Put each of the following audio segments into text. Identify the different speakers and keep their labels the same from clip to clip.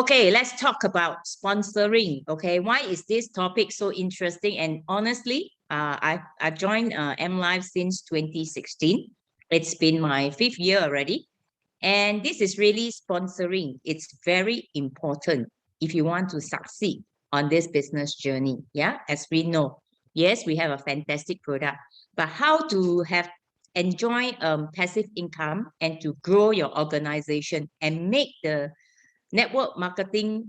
Speaker 1: Okay, let's talk about sponsoring. Okay, why is this topic so interesting? And honestly, I joined M Live since 2016. It's been my 5th year already. And this is really sponsoring. It's very important if you want to succeed on this business journey. Yeah, as we know, yes, we have a fantastic product, but how to have enjoy passive income and to grow your organization and make the network marketing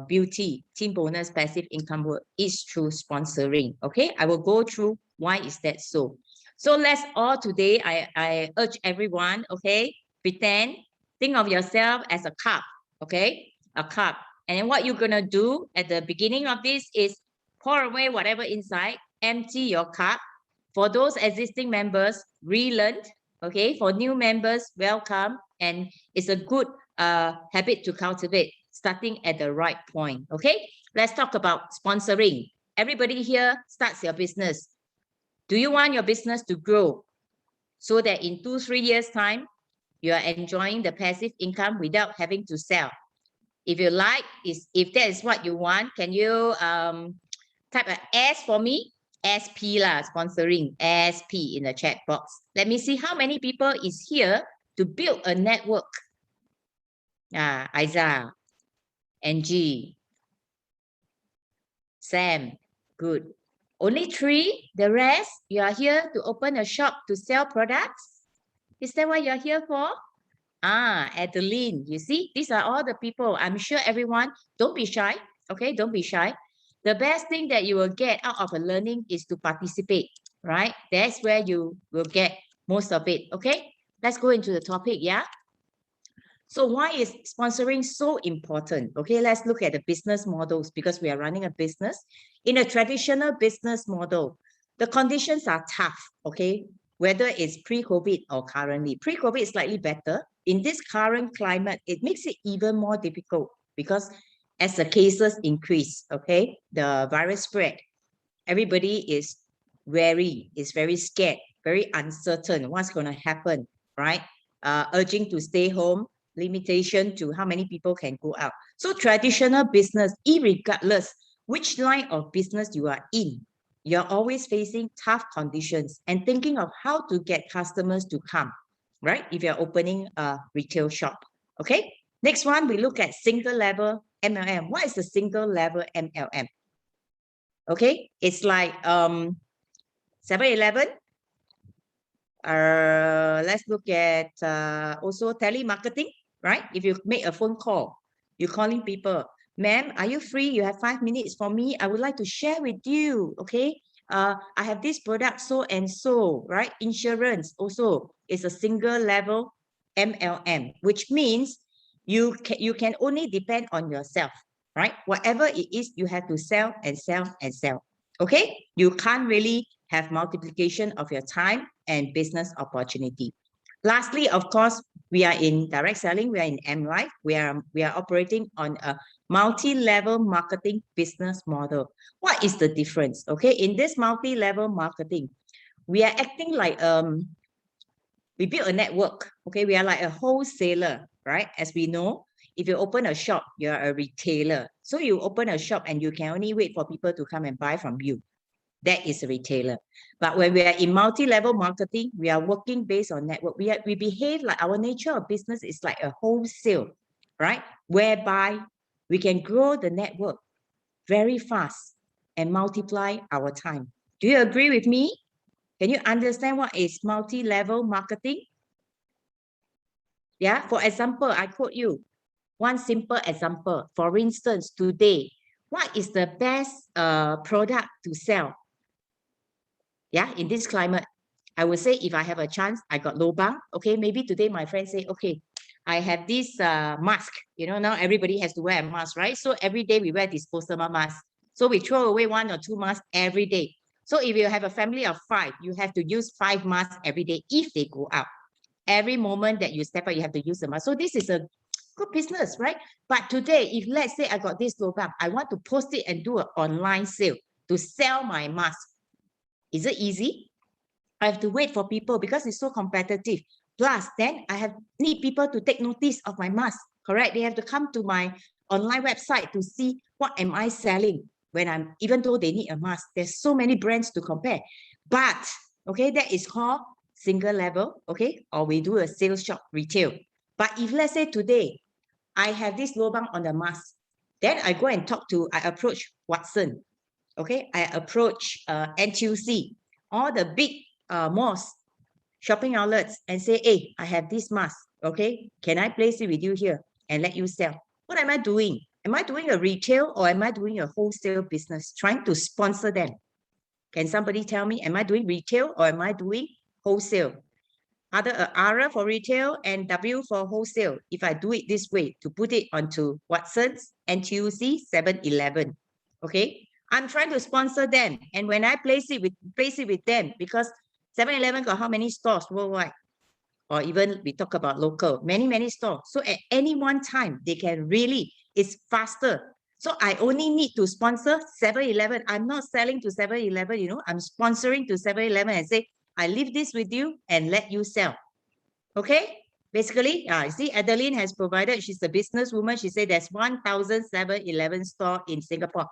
Speaker 1: beauty team bonus passive income work is through sponsoring. Okay, I will go through why is that so. So let's all today, I urge everyone, okay, pretend, think of yourself as a cup, okay, a cup. And then what you're gonna do at the beginning of this is pour away whatever inside, empty your cup. For those existing members, relearn, okay, for new members, welcome. And it's a good habit to cultivate, starting at the right point. Okay, let's talk about sponsoring. Everybody here starts your business. Do you want your business to grow so that in 2-3 years time you are enjoying the passive income without having to sell? If you like, if that is what you want, can you type an S for me? SP lah, sponsoring, SP in the chat box. Let me see how many people is here to build a network. Aiza, Angie, Sam, good. Only 3, the rest, you are here to open a shop to sell products? Is that what you're here for? Adeline, you see, these are all the people. I'm sure everyone, don't be shy, okay? Don't be shy. The best thing that you will get out of a learning is to participate, right? That's where you will get most of it, okay? Let's go into the topic, yeah? So why is sponsoring so important? Okay, let's look at the business models because we are running a business. In a traditional business model, the conditions are tough, okay? Whether it's pre-COVID or currently. Pre-COVID is slightly better. In this current climate, it makes it even more difficult because as the cases increase, okay, the virus spread, everybody is wary, is very scared, very uncertain what's going to happen, right? Urging to stay home, limitation to how many people can go out. So traditional business, irregardless which line of business you are in, you're always facing tough conditions and thinking of how to get customers to come, right? If you're opening a retail shop, okay? Next one, we look at single level MLM. What is the single level MLM? Okay, it's like 7-Eleven. Let's look at also telemarketing, right? If you make a phone call, you're calling people, ma'am, are you free? You have 5 minutes for me. I would like to share with you, okay? I have this product, so and so, right? Insurance also is a single level MLM, which means you can only depend on yourself, right? Whatever it is, you have to sell and sell and sell, okay? You can't really have multiplication of your time and business opportunity. Lastly, of course, we are in direct selling. We are in M Life. We are operating on a multi-level marketing business model. What is the difference? Okay, in this multi-level marketing, we are acting like we build a network. Okay, we are like a wholesaler, right? As we know, if you open a shop, you're a retailer. So you open a shop and you can only wait for people to come and buy from you. That is a retailer. But when we are in multi-level marketing, we are working based on network. We behave like our nature of business is like a wholesale, right? Whereby we can grow the network very fast and multiply our time. Do you agree with me? Can you understand what is multi-level marketing? Yeah, for example, I quote you one simple example. For instance, today, what is the best product to sell? Yeah, in this climate, I would say if I have a chance, I got lobang. Okay, maybe today my friend say, okay, I have this mask. You know, now everybody has to wear a mask, right? So every day we wear disposable mask. So we throw away 1 or 2 masks every day. So if you have a family of 5, you have to use 5 masks every day if they go out. Every moment that you step out, you have to use the mask. So this is a good business, right? But today, if let's say I got this lobang, I want to post it and do an online sale to sell my mask. Is it easy? I have to wait for people because it's so competitive. Plus, then I need people to take notice of my mask, correct? They have to come to my online website to see what am I selling when even though they need a mask. There's so many brands to compare. But, okay, that is called single level, okay? Or we do a sales shop retail. But if let's say today, I have this lobang on the mask, then I go and I approach Watson, okay? I approach NTUC, all the big malls, shopping outlets, and say, hey, I have this mask, okay? Can I place it with you here and let you sell? What am I doing? Am I doing a retail or am I doing a wholesale business, trying to sponsor them? Can somebody tell me, am I doing retail or am I doing wholesale? Either R for retail and W for wholesale. If I do it this way, to put it onto Watson's, NTUC, 7-Eleven, okay? I'm trying to sponsor them. And when I place it with them, because 7-Eleven got how many stores worldwide? Or even we talk about local, many stores. So at any one time, they can really, it's faster. So I only need to sponsor 7-Eleven. I'm not selling to 7-Eleven, you know, I'm sponsoring to 7-Eleven and say, I leave this with you and let you sell. Okay? Basically, you see, Adeline has provided, she's a businesswoman. She said there's 1,000 7-Eleven store in Singapore.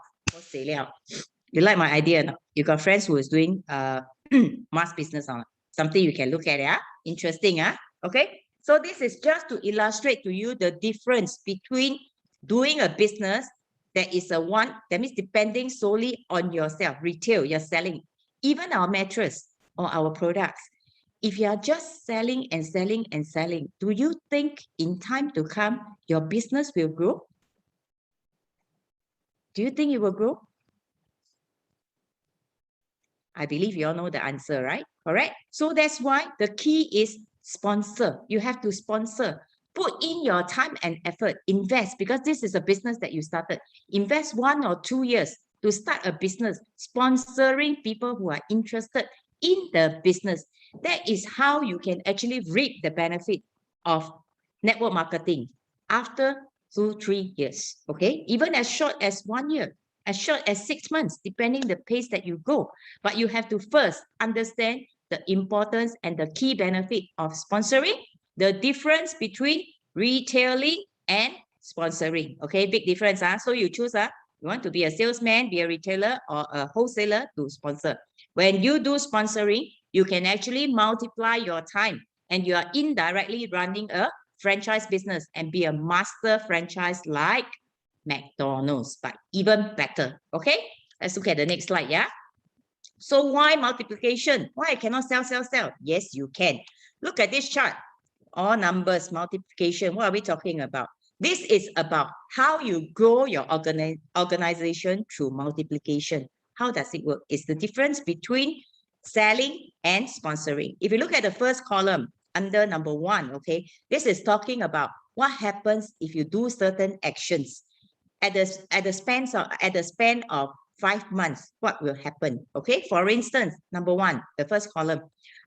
Speaker 1: You like my idea? No? You got friends who is doing mass business on something you can look at, yeah? Interesting, huh? Okay? So this is just to illustrate to you the difference between doing a business that is that means depending solely on yourself, retail, you're selling, even our mattress or our products. If you are just selling and selling and selling, do you think in time to come, your business will grow? Do you think it will grow? I believe you all know the answer, right? Correct? So that's why the key is sponsor. You have to sponsor. Put in your time and effort. Invest, because this is a business that you started. Invest 1 or 2 years to start a business, sponsoring people who are interested in the business. That is how you can actually reap the benefit of network marketing after 2-3 years. Okay, even as short as 1 year, as short as 6 months, depending the pace that you go. But you have to first understand the importance and the key benefit of sponsoring, the difference between retailing and sponsoring. Okay, big difference. So you choose, you want to be a salesman, be a retailer, or a wholesaler to sponsor. When you do sponsoring, you can actually multiply your time and you are indirectly running a franchise business and be a master franchise like McDonald's, but even better. Okay, let's look at the next slide. Yeah. So why multiplication? Why I cannot sell? Yes, you can. Look at this chart. All numbers, multiplication. What are we talking about? This is about how you grow your organization through multiplication. How does it work? It's the difference between selling and sponsoring. If you look at the first column under number 1, okay, this is talking about what happens if you do certain actions. At the span of 5 months, what will happen? Okay, for instance, number 1, the first column,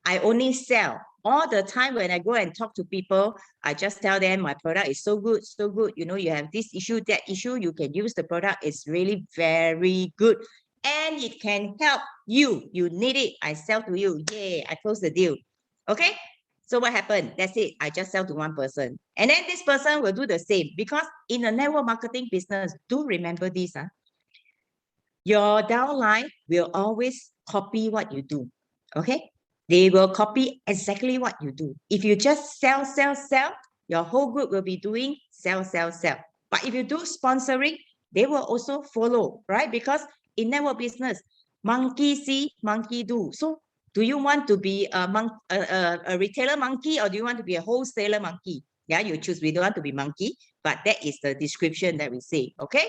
Speaker 1: I only sell. All the time when I go and talk to people, I just tell them my product is so good, so good. You know, you have this issue, that issue, you can use the product. It's really very good. And it can help you. You need it. I sell to you. Yay, I close the deal. Okay? So what happened? That's it. I just sell to one person. And then this person will do the same, because in a network marketing business, do remember this. Your downline will always copy what you do. Okay? They will copy exactly what you do. If you just sell, your whole group will be doing sell. But if you do sponsoring, they will also follow, right? Because in network business, monkey see, monkey do. So do you want to be a retailer monkey, or do you want to be a wholesaler monkey? Yeah, you choose. We don't want to be monkey, but that is the description that we say, okay?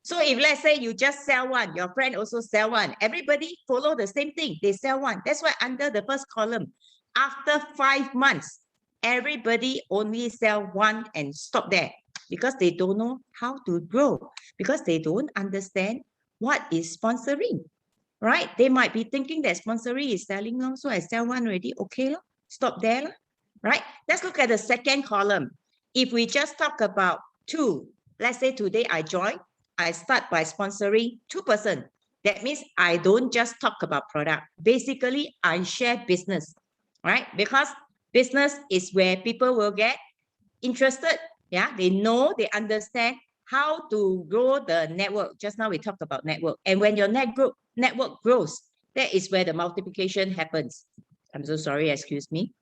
Speaker 1: So if let's say you just sell one, your friend also sell one, everybody follow the same thing, they sell one. That's why under the first column, after 5 months, everybody only sell one and stop there, because they don't know how to grow, because they don't understand what is sponsoring, right? They might be thinking that sponsoring is selling, so I sell one already, okay, stop there, right? Let's look at the second column. If we just talk about 2, let's say today I join, I start by sponsoring 2 persons. That means I don't just talk about product. Basically, I share business, right? Because business is where people will get interested. Yeah, they know, they understand how to grow the network. Just now we talked about network. And when your network grows, that is where the multiplication happens. I'm so sorry, excuse me.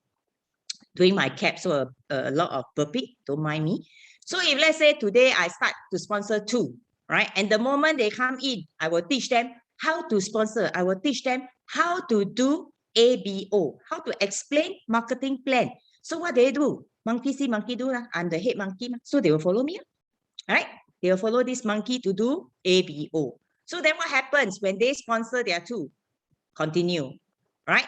Speaker 1: Doing my cap, so a lot of burping, don't mind me. So if let's say today I start to sponsor 2, right? And the moment they come in, I will teach them how to sponsor. I will teach them how to do ABO, how to explain marketing plan. So what they do, monkey see, monkey do. I'm the head monkey, so they will follow me, right? They will follow this monkey to do ABO. So then what happens when they sponsor their 2? Continue, right?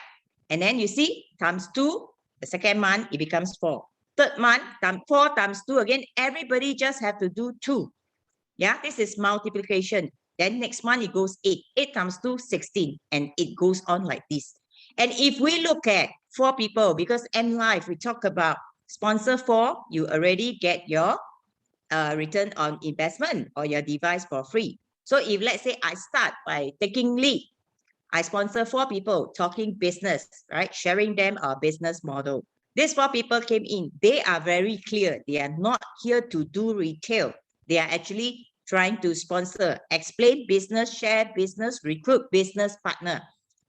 Speaker 1: And then you see, times 2, the second month, it becomes 4. Third month, 4 times 2 again. Everybody just have to do 2. Yeah, this is multiplication. Then next month, it goes 8. 8 times 2, 16. And it goes on like this. And if we look at 4 people, because M Life, we talk about sponsor 4, you already get your return on investment or your device for free. So if let's say I start by taking lead, I sponsor 4 people talking business, right? Sharing them our business model. These 4 people came in. They are very clear. They are not here to do retail. They are actually trying to sponsor, explain business, share business, recruit business partner.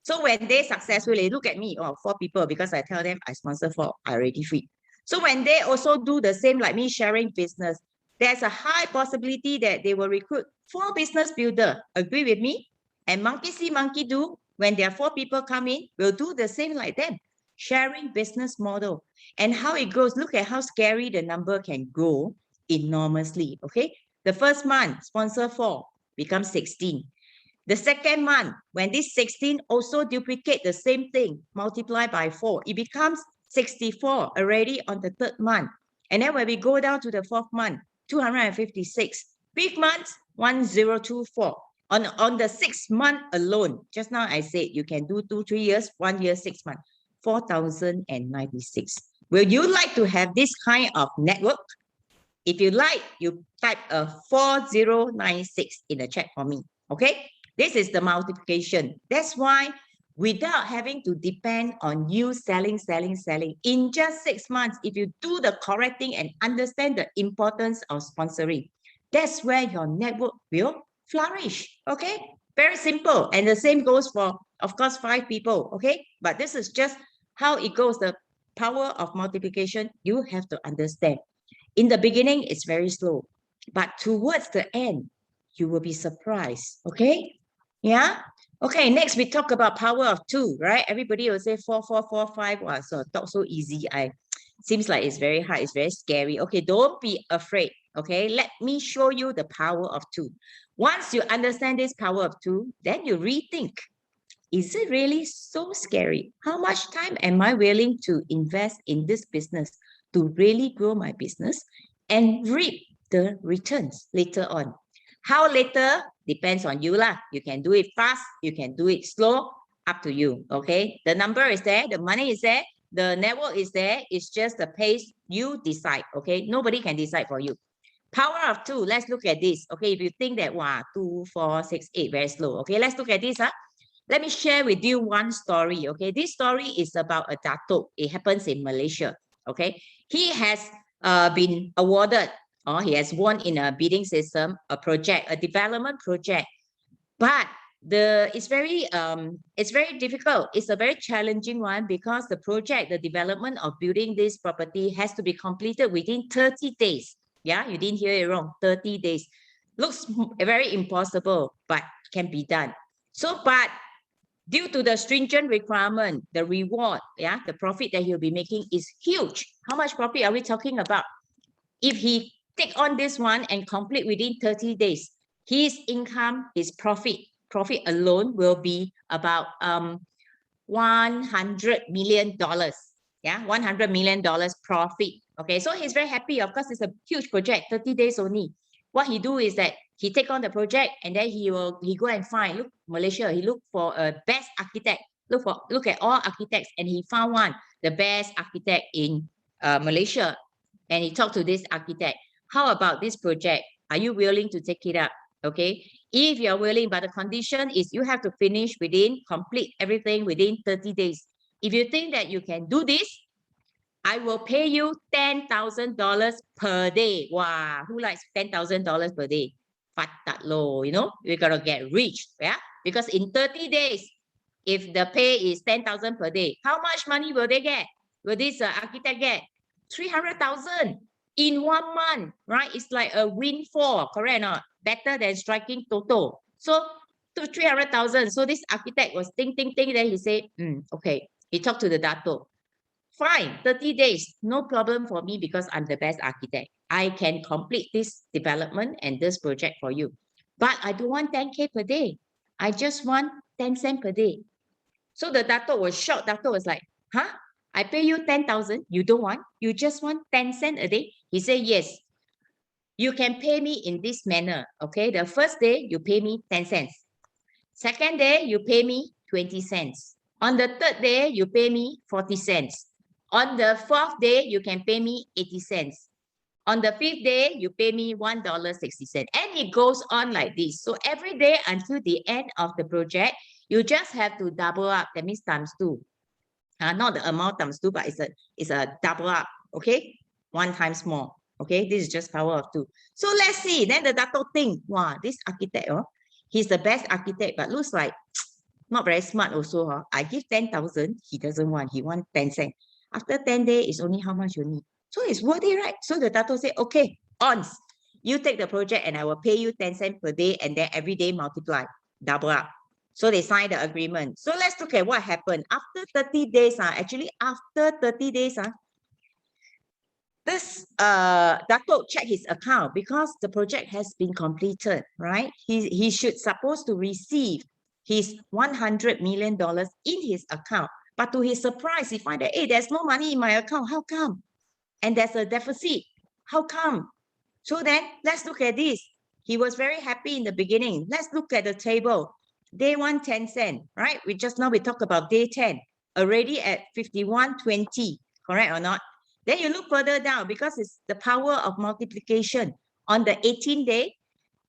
Speaker 1: So when they successfully look at me, 4 people, because I tell them I sponsor 4, I already free. So when they also do the same like me, sharing business, there's a high possibility that they will recruit 4 business builder. Agree with me? And monkey see, monkey do. When there are 4 people come in, we'll do the same like them. Sharing business model. And how it grows, look at how scary the number can grow enormously, okay? The first month, sponsor 4, becomes 16. The second month, when this 16 also duplicate the same thing, multiply by 4, it becomes 64 already on the third month. And then when we go down to the 4th month, 256. 5th month, 1024. On the 6th month alone, just now I said you can do 2, 3 years, 1 year, 6 months, 4,096. Will you like to have this kind of network? If you like, you type a 4096 in the chat for me. Okay, this is the multiplication. That's why without having to depend on you selling, in just 6 months, if you do the correct thing and understand the importance of sponsoring, that's where your network will flourish. Okay, very simple. And the same goes for, of course, 5 people. Okay, but this is just how it goes. The power of multiplication, you have to understand. In the beginning, it's very slow, but towards the end, you will be surprised. Okay, yeah. Okay, next we talk about power of 2, right? Everybody will say 4, 4, 4, 5. Wow, so talk so easy. Seems like it's very hard, it's very scary. Okay, don't be afraid. Okay, let me show you the power of 2. Once you understand this power of 2, then you rethink. Is it really so scary? How much time am I willing to invest in this business to really grow my business and reap the returns later on? How later depends on you lah. You can do it fast, you can do it slow, up to you. Okay, the number is there, the money is there, the network is there. It's just the pace you decide. Okay, nobody can decide for you. Power of 2, let's look at this. Okay, if you think that, wow, 2, 4, 6, 8, very slow. Okay, let's look at this. Let me share with you one story. Okay, this story is about a datuk. It happens in Malaysia. Okay, he has been awarded, or he has won in a bidding system, a project, a development project. But it's very difficult. It's a very challenging one because the project, the development of building this property has to be completed within 30 days. Yeah, you didn't hear it wrong. 30 days. Looks very impossible, but can be done. So, but due to the stringent requirement, the reward, yeah, the profit that he'll be making is huge. How much profit are we talking about? If he take on this one and complete within 30 days, his income, his profit alone will be about $100 million. Yeah, $100 million profit. Okay, so he's very happy. Of course, it's a huge project, 30 days only. What he do is that he take on the project and then he go and find, look, Malaysia, he look for a best architect. Look at all architects, and he found one, the best architect in Malaysia. And he talked to this architect. How about this project? Are you willing to take it up? Okay, if you're willing, but the condition is you have to finish complete everything within 30 days. If you think that you can do this, I will pay you $10,000 per day. Wow, who likes $10,000 per day? Fat that low, you know, we gotta get rich, yeah? Because in 30 days, if the pay is 10,000 per day, how much money will they get? Will this architect get? 300,000 in 1 month, right? It's like a windfall, correct or not? Better than striking Toto. So to 300,000. So this architect was think. Then he said, okay. He talked to the Dato. Fine, 30 days, no problem for me because I'm the best architect. I can complete this development and this project for you. But I don't want 10K per day. I just want 10 cents per day. So the Dato was shocked. Dato was like, huh? I pay you 10,000. You don't want? You just want 10 cents a day? He said, yes. You can pay me in this manner. Okay. The first day, you pay me 10 cents. Second day, you pay me 20 cents. On the third day, you pay me 40 cents. On the fourth day, you can pay me 80 cents. On the fifth day, you pay me $1.60. And it goes on like this. So every day until the end of the project, you just have to double up. That means times 2. Not the amount times 2, but it's a double up. Okay, 1 times more. Okay, this is just power of 2. So let's see. Then the Dato think, wow, this architect, he's the best architect, but looks like not very smart also. I give 10,000, he doesn't want. He wants 10 cents. After 10 days, it's only how much you need. So it's worth it, right? So the Dato said, okay, ons, you take the project and I will pay you 10 cents per day and then every day multiply, double up. So they signed the agreement. So let's look at what happened. After 30 days, actually after 30 days, this Dato checked his account because the project has been completed, right? He should supposed to receive his $100 million in his account. But to his surprise, he find that, hey, there's no money in my account. How come? And there's a deficit. How come? So then let's look at this. He was very happy in the beginning. Let's look at the table. Day 1, 10 cents, right? We talked about day 10, already at 51.20, correct or not? Then you look further down because it's the power of multiplication. On the 18th day,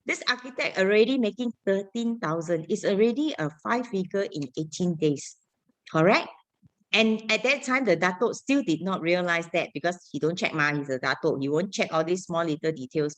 Speaker 1: this architect already making 13,000. It's already a 5-figure in 18 days, correct? And at that time, the Dato still did not realize that because he don't check, he's a Dato. He won't check all these small little details.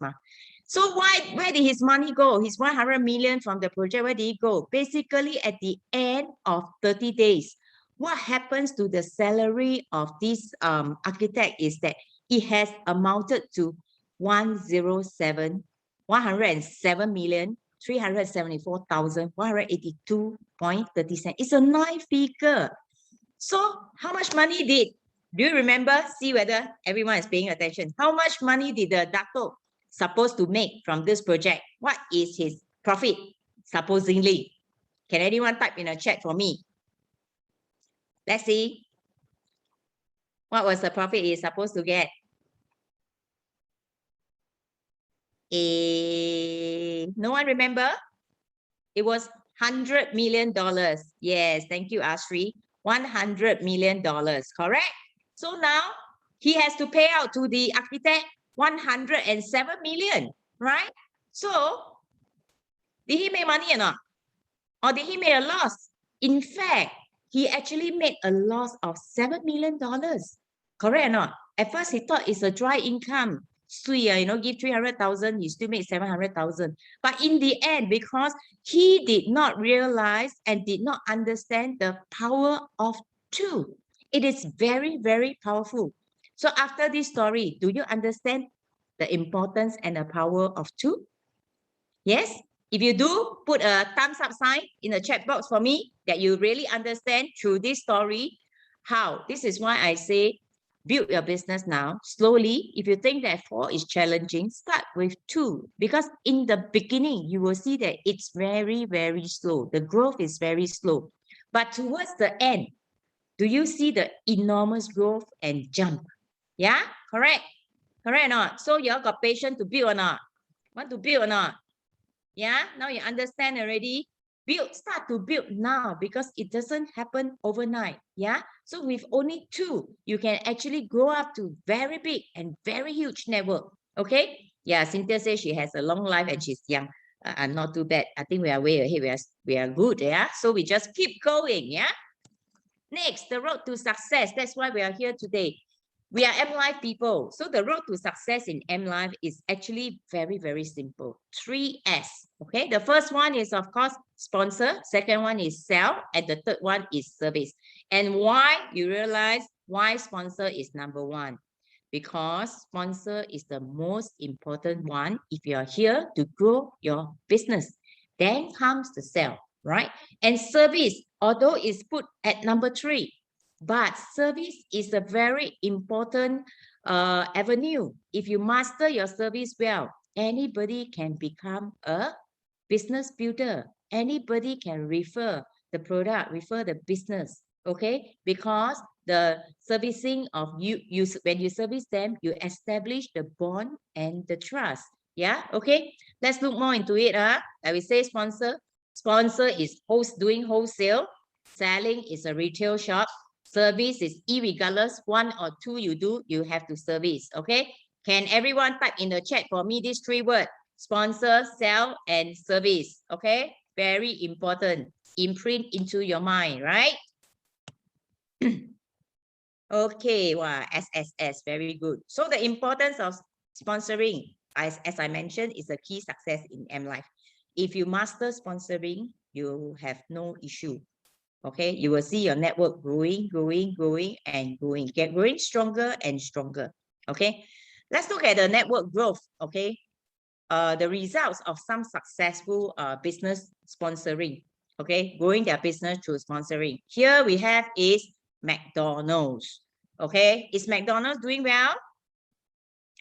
Speaker 1: So where did his money go? His 100 million from the project, where did it go? Basically, at the end of 30 days, what happens to the salary of this architect is that it has amounted to 107,374,182.30 cents. It's a 9-figure. So how much money do you remember? See whether everyone is paying attention. How much money did the Dato supposed to make from this project? What is his profit, supposedly? Can anyone type in a chat for me? Let's see. What was the profit he's supposed to get? No one remember? It was $100 million. Yes, thank you, Ashri. $100 million, correct? So now he has to pay out to the architect 107 million, right? So did he make money or not? Or did he make a loss? In fact, he actually made a loss of $7 million. Correct or not? At first, he thought it's a dry income. Give 300,000, he still made 700,000. But in the end, because he did not realize and did not understand the power of 2, it is very, very powerful. So after this story, do you understand the importance and the power of 2? Yes? If you do, put a thumbs up sign in the chat box for me that you really understand through this story how. This is why I say build your business now, slowly. If you think that 4 is challenging, start with 2. Because in the beginning, you will see that it's very, very slow. The growth is very slow. But towards the end, do you see the enormous growth and jump? Yeah, correct. Correct or not? So you all got patience to build or not? Want to build or not? Yeah, now you understand already. Start to build now because it doesn't happen overnight. Yeah, so with only 2, you can actually grow up to very big and very huge network. Okay. Yeah, Cynthia says she has a long life and she's young. I'm not too bad. I think we are way ahead. We are good. Yeah, so we just keep going. Yeah. Next, the road to success. That's why we are here today. We are M Life people. So the road to success in M Life is actually very, very simple. 3S. Okay. The first one is, of course, sponsor. Second one is sell. And the third one is service. And why you realize why sponsor is number one? Because sponsor is the most important one if you are here to grow your business. Then comes the sell, right? And service, although it's put at number 3, but service is a very important avenue. If you master your service well, anybody can become a business builder. Anybody can refer the product, refer the business, okay? Because the servicing of you when you service them, you establish the bond and the trust. Yeah, okay? Let's look more into it. I will say sponsor. Sponsor is doing wholesale. Selling is a retail shop. Service is irregardless, 1 or 2 you do, you have to service, okay? Can everyone type in the chat for me these 3 words? Sponsor, sell, and service, okay? Very important. Imprint into your mind, right? Okay, wow, SSS, very good. So the importance of sponsoring, as I mentioned, is a key success in M Life. If you master sponsoring, you have no issue. Okay, you will see your network growing, and growing stronger and stronger. Okay, let's look at the network growth. Okay, the results of some successful business sponsoring. Okay, growing their business through sponsoring. Here we have is McDonald's. Okay, is McDonald's doing well?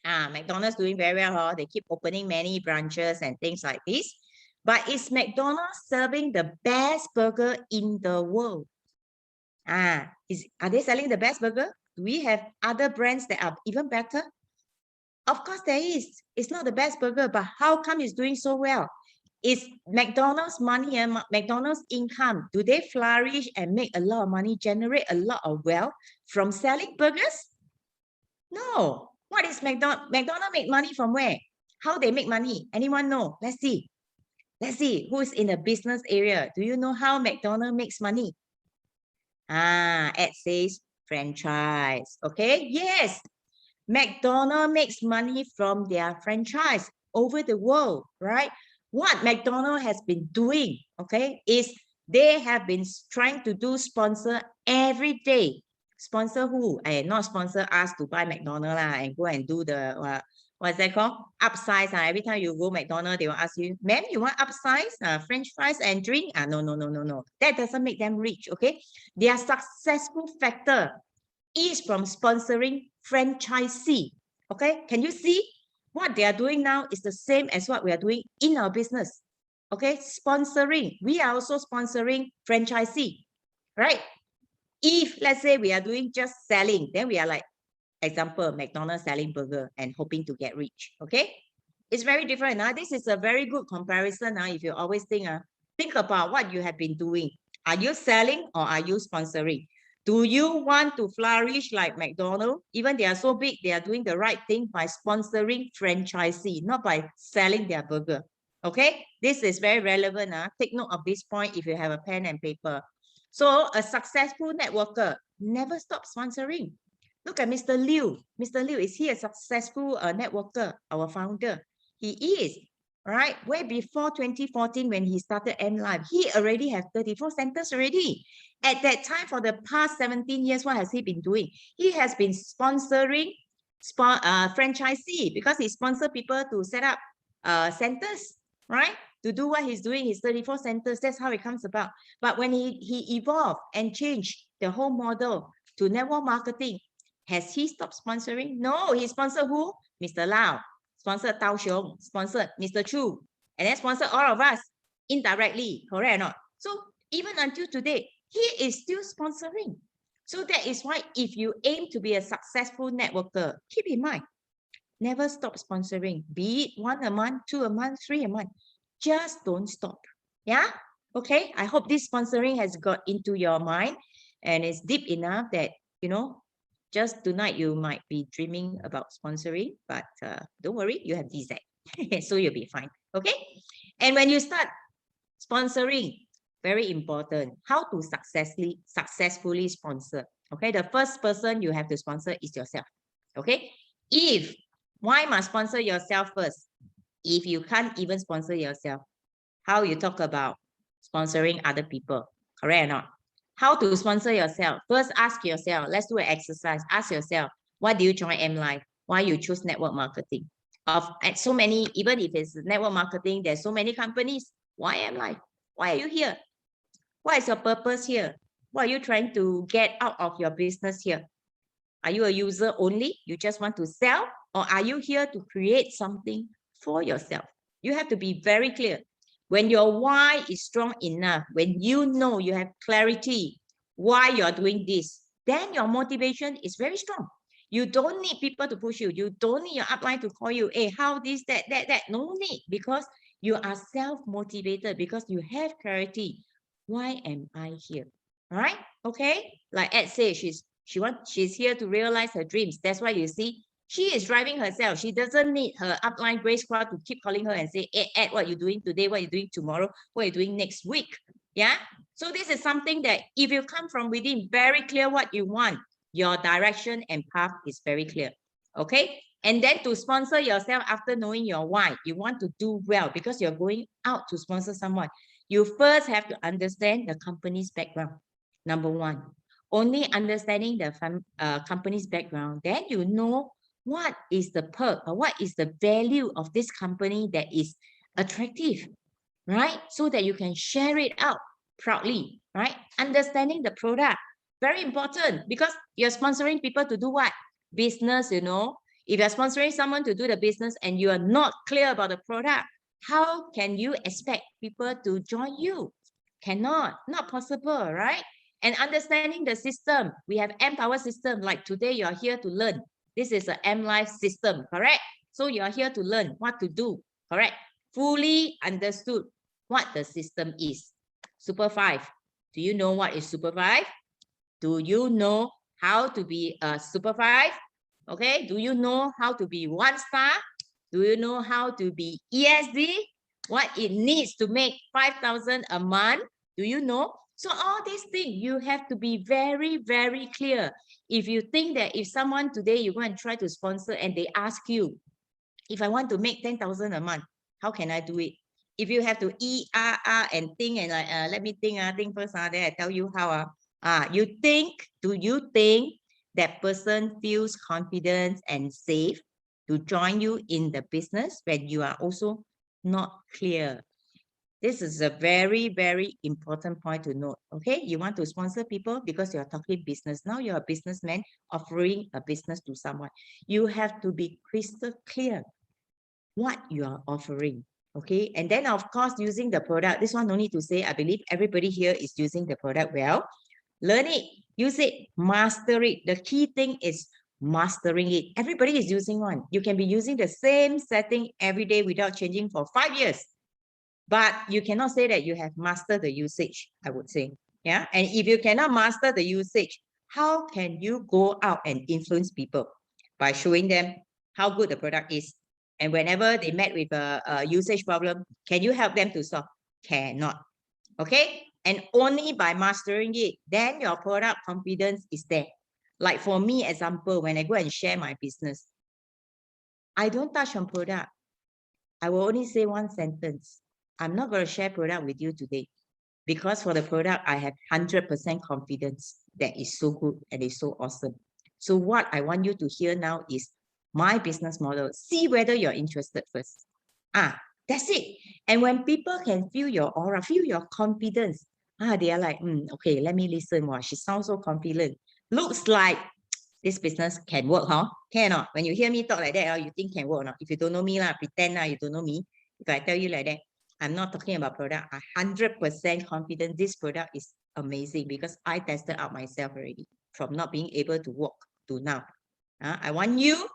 Speaker 1: McDonald's doing very well. Huh? They keep opening many branches and things like this. But is McDonald's serving the best burger in the world? Are they selling the best burger? Do we have other brands that are even better? Of course there is. It's not the best burger, but how come it's doing so well? Is McDonald's money and McDonald's income, do they flourish and make a lot of money, generate a lot of wealth from selling burgers? No. What is McDonald's? McDonald's make money from where? How they make money? Anyone know? Let's see. Let's see who's in the business area. Do you know how McDonald's makes money? It says franchise. Okay, yes. McDonald's makes money from their franchise over the world, right? What McDonald's has been doing, okay, is they have been trying to do sponsor every day. Sponsor who? Not sponsor us to buy McDonald's and go and do the what's that called? Upsize. Every time you go McDonald's, they will ask you, ma'am, you want upsize? French fries and drink? No. That doesn't make them rich, okay? Their successful factor is from sponsoring franchisee, okay? Can you see? What they are doing now is the same as what we are doing in our business, okay? Sponsoring. We are also sponsoring franchisee, right? If, let's say, we are doing just selling, then we are like, example, McDonald's selling burger and hoping to get rich, okay? It's very different. This is a very good comparison. If you always think about what you have been doing. Are you selling or are you sponsoring? Do you want to flourish like McDonald's? Even they are so big, they are doing the right thing by sponsoring franchisee, not by selling their burger. Okay, this is very relevant. Take note of this point if you have a pen and paper. So a successful networker never stops sponsoring. Look at Mr. Liu. Mr. Liu, is he a successful networker, our founder? He is, right? Way before 2014 when he started M Life, he already has 34 centers already. At that time, for the past 17 years, what has he been doing? He has been sponsoring franchisee because he sponsored people to set up centers, right? To do what he's doing, his 34 centers, that's how it comes about. But when he evolved and changed the whole model to network marketing, has he stopped sponsoring? No, he sponsored who? Mr. Lau, sponsored Tao Xiong, sponsored Mr. Chu, and then sponsored all of us indirectly, correct or not? So even until today, he is still sponsoring. So that is why if you aim to be a successful networker, keep in mind, never stop sponsoring, be it 1 a month, 2 a month, 3 a month. Just don't stop. Yeah? Okay, I hope this sponsoring has got into your mind and it's deep enough that, you know, just tonight you might be dreaming about sponsoring, but don't worry, you have DZ. So you'll be fine. Okay? And when you start sponsoring, very important, how to successfully sponsor. Okay, the first person you have to sponsor is yourself. Okay. Why must sponsor yourself first? If you can't even sponsor yourself, how you talk about sponsoring other people? Correct or not? How to sponsor yourself? First, ask yourself. Let's do an exercise. Ask yourself, why do you join M Life? Why you choose network marketing? So many, even if it's network marketing, there's so many companies. Why M Life? Why are you here? What is your purpose here? What are you trying to get out of your business here? Are you a user only? You just want to sell? Or are you here to create something for yourself? You have to be very clear. When your why is strong enough, when you know you have clarity why you're doing this, then your motivation is very strong. You don't need people to push you. You don't need your upline to call you, hey, how this, that. No need, because you are self-motivated, because you have clarity. Why am I here? All right? Okay? Like Ed said, she's here to realize her dreams. That's why you see she is driving herself. She doesn't need her upline Grace Crowd to keep calling her and say, hey, Ed, what are you doing today? What are you doing tomorrow? What are you doing next week? Yeah. So this is something that if you come from within, very clear what you want, your direction and path is very clear. Okay. And then to sponsor yourself after knowing your why, you want to do well because you're going out to sponsor someone. You first have to understand the company's background. Number one, only understanding the company's background, then you know what is the perk or what is the value of this company that is attractive, right? So that you can share it out proudly, right? Understanding the product, very important, because you're sponsoring people to do what? Business, you know. If you're sponsoring someone to do the business and you are not clear about the product, how can you expect people to join you? Cannot, not possible, right? And understanding the system. We have M Power system, like today you're here to learn. This is a M Life system, correct? So you're here to learn what to do, correct? Fully understood what the system is. Super 5. Do you know what is Super 5? Do you know how to be a Super 5? Okay. Do you know how to be 1-star? Do you know how to be ESD? What it needs to make 5,000 a month? Do you know? So all these things, you have to be very, very clear. If you think that if someone today, you go and try to sponsor and they ask you, if I want to make 10,000 a month, how can I do it? If you have to and think and like, let me think first, then I tell you how. Do you think that person feels confident and safe to join you in the business when you are also not clear? This is a very, very important point to note. Okay, you want to sponsor people because you're talking business. Now you're a businessman offering a business to someone. You have to be crystal clear what you are offering. Okay, and then of course using the product. This one no need to say. I believe everybody here is using the product well. Learn it, use it, master it. The key thing is mastering it. Everybody is using one. You can be using the same setting every day without changing for 5 years. But you cannot say that you have mastered the usage, I would say. Yeah. And if you cannot master the usage, how can you go out and influence people? By showing them how good the product is. And whenever they met with a usage problem, can you help them to solve? Cannot. Okay. And only by mastering it, then your product confidence is there. Like for me, example, when I go and share my business, I don't touch on product. I will only say one sentence. I'm not going to share product with you today because for the product, I have 100% confidence that is so good and it's so awesome. So what I want you to hear now is my business model. See whether you're interested first. That's it. And when people can feel your aura, feel your confidence, they are like, okay, let me listen. Wow, she sounds so confident. Looks like this business can work, huh? Can or not? When you hear me talk like that, you think can work or not? If you don't know me, pretend you don't know me. If I tell you like that, I'm not talking about product. I'm 100% confident this product is amazing because I tested out myself already from not being able to walk to now. I want you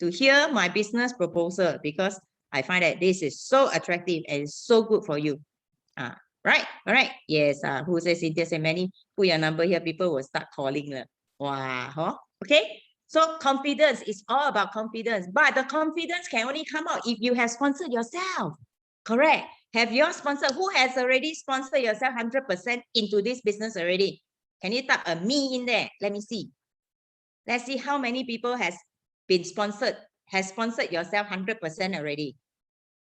Speaker 1: to hear my business proposal because I find that this is so attractive and so good for you. Right? All right. Yes. Who says Cynthia say many put your number here, people will start calling. Wow. Huh? Okay. So confidence is all about confidence, but the confidence can only come out if you have sponsored yourself. Correct. Have your sponsor who has already sponsored yourself 100% into this business already? Can you type a me in there? Let me see. Let's see how many people has been sponsored, has sponsored yourself 100% already?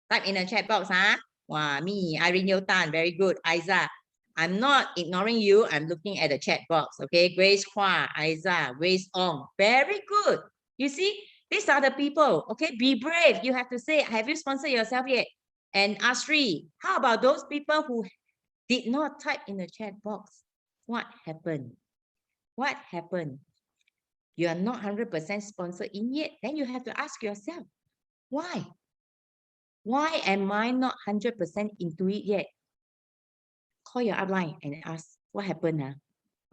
Speaker 1: Type in the chat box, huh? Wow, me, Irene Yotan, very good. Aiza, I'm not ignoring you. I'm looking at the chat box. Okay, Grace Hua, Aiza, Grace Ong, very good. You see, these are the people. Okay, be brave. You have to say, have you sponsored yourself yet? And Ashri, how about those people who did not type in the chat box? What happened? What happened? You are not 100% sponsored in yet. Then you have to ask yourself, why? Why am I not 100% into it yet? Call your upline and ask, what happened?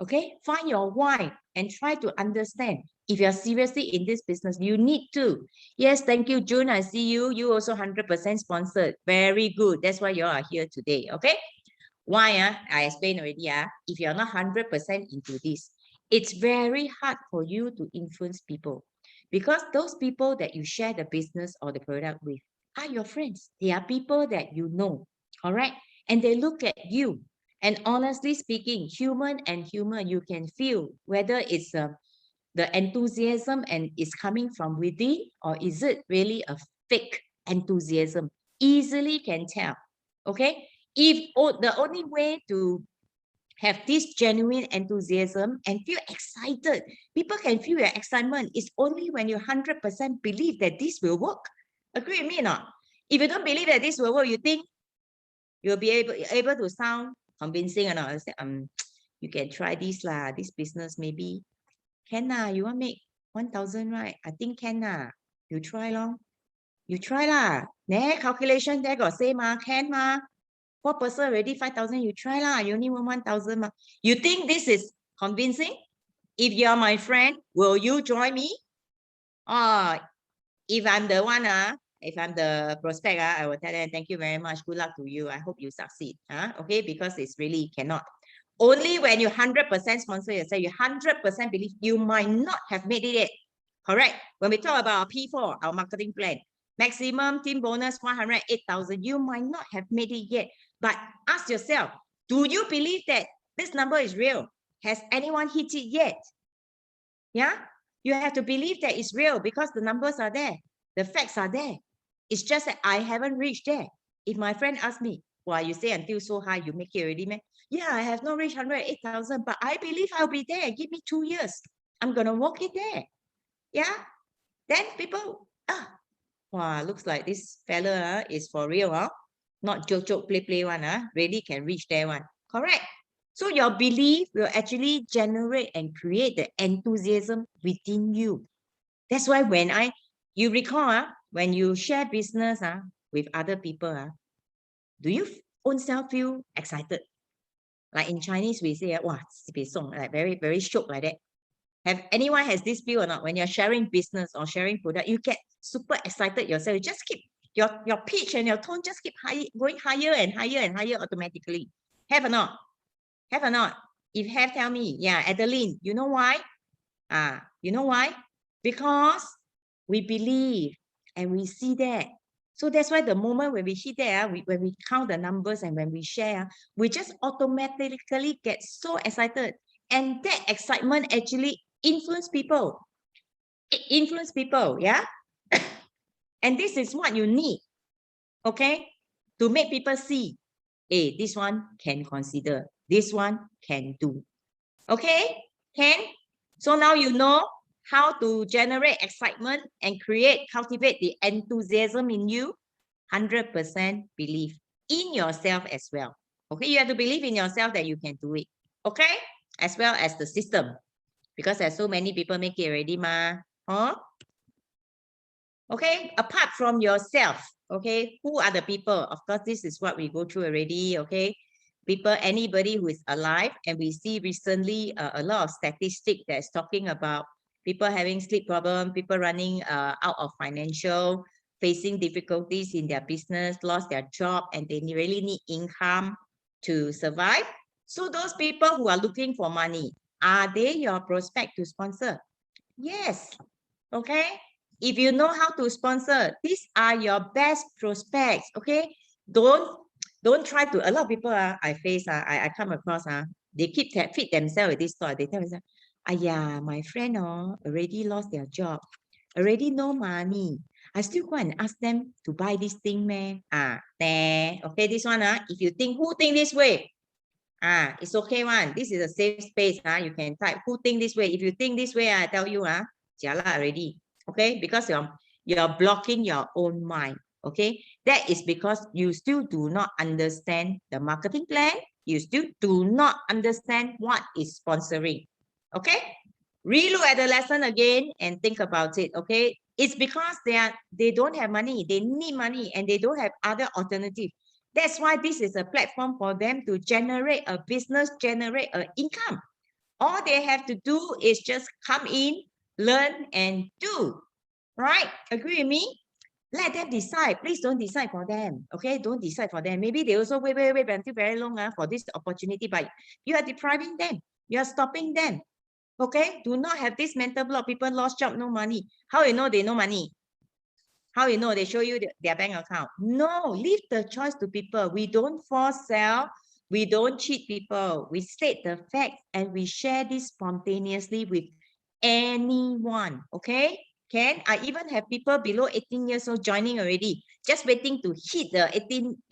Speaker 1: Okay, find your why and try to understand. If you're seriously in this business, you need to. Yes, thank you, June. I see you. You also 100% sponsored. Very good. That's why you are here today. Okay. Why? I explained already. If you're not 100% into this, it's very hard for you to influence people, because those people that you share the business or the product with are your friends. They are people that you know. All right. And they look at you. And honestly speaking, human and human, you can feel whether it's the enthusiasm and is coming from within, or is it really a fake enthusiasm? Easily can tell. Okay. If the only way to have this genuine enthusiasm and feel excited, people can feel your excitement, is only when you 100% believe that this will work. Agree with me or not? If you don't believe that this will work, you think you'll be able to sound convincing or not? I say, you can try this lah, this business maybe can lah. You want make 1,000, right? I think can lah. You try long. You try lah. There calculation there got say ma, can ma. 4% already 5,000. You try lah. You only want 1,000 ma. You think this is convincing? If you're my friend, will you join me? If I'm the one, if I'm the prospect, I will tell them, thank you very much. Good luck to you. I hope you succeed. Okay, because it's really cannot. Only when you 100% sponsor yourself, you 100% believe, you might not have made it yet. Correct? When we talk about our P4, our marketing plan, maximum team bonus 108,000, you might not have made it yet. But ask yourself, do you believe that this number is real? Has anyone hit it yet? Yeah? You have to believe that it's real because the numbers are there. The facts are there. It's just that I haven't reached there. If my friend asks me, why you say until so high, you make it already, man? Yeah, I have not reached 108,000, but I believe I'll be there. Give me 2 years. I'm going to walk it there. Yeah? Then people, wow, looks like this fella is for real, not joke, play one, really can reach there one. Correct? So your belief will actually generate and create the enthusiasm within you. That's why when you recall, when you share business with other people, do you own self feel excited? Like in Chinese, we say, wow, like very, very shook like that. Have anyone has this feel or not? When you're sharing business or sharing product, you get super excited yourself. You just keep your pitch and your tone just keep going higher and higher and higher automatically. Have or not? Have or not? If have, tell me. Yeah, Adeline, you know why? You know why? Because we believe and we see that. So that's why the moment when we hit there, when we count the numbers and when we share, we just automatically get so excited. And that excitement actually influence people. It influence people, yeah? And this is what you need, okay? To make people see, hey, this one can consider, this one can do. Okay? Can? So now you know how to generate excitement and cultivate the enthusiasm in you. 100% believe in yourself as well. Okay, you have to believe in yourself that you can do it. Okay, as well as the system, because there's so many people make it already, ma. Okay, apart from yourself, okay, who are the people? Of course, this is what we go through already. Okay, people, anybody who is alive, and we see recently a lot of statistics that's talking about people having sleep problems, people running out of financial, facing difficulties in their business, lost their job, and they really need income to survive. So those people who are looking for money, are they your prospect to sponsor? Yes. Okay. If you know how to sponsor, these are your best prospects. Okay. Don't try to. A lot of people I face, I come across, they keep feed themselves with this thought. They tell themselves, yeah, my friend already lost their job. already no money. I still go and ask them to buy this thing, man. There. Okay, this one, if you think, who think this way? It's okay one. This is a safe space. You can type, who think this way? If you think this way, I tell you, jialat already. Okay, because you're blocking your own mind. Okay, that is because you still do not understand the marketing plan. You still do not understand what is sponsoring. Okay, relook at the lesson again and think about it. Okay, it's because they don't have money, they need money, and they don't have other alternative. That's why this is a platform for them to generate a business, generate an income. All they have to do is just come in, learn, and do. Right? Agree with me? Let them decide. Please don't decide for them. Okay? Don't decide for them. Maybe they also wait until very long for this opportunity, but you are depriving them. You are stopping them. Okay? Do not have this mental block. People lost job, no money. How you know they no money? How you know? They show you their bank account. No, leave the choice to people. We don't force sell. We don't cheat people. We state the facts and we share this spontaneously with anyone. Okay? I even have people below 18 years old joining already, just waiting to hit the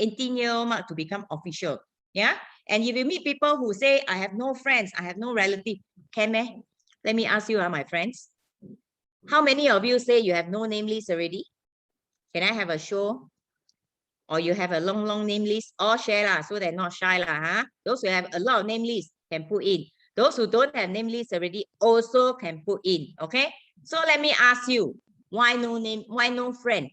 Speaker 1: 18-year-old mark to become official. Yeah? And if you meet people who say, I have no friends, I have no relative, can eh? Let me ask you, my friends. How many of you say you have no name list already? Can I have a show? Or you have a long name list? All share lah, so they're not shy lah. Those who have a lot of name lists can put in. Those who don't have name lists already also can put in. Okay. So let me ask you, why no name? Why no friend?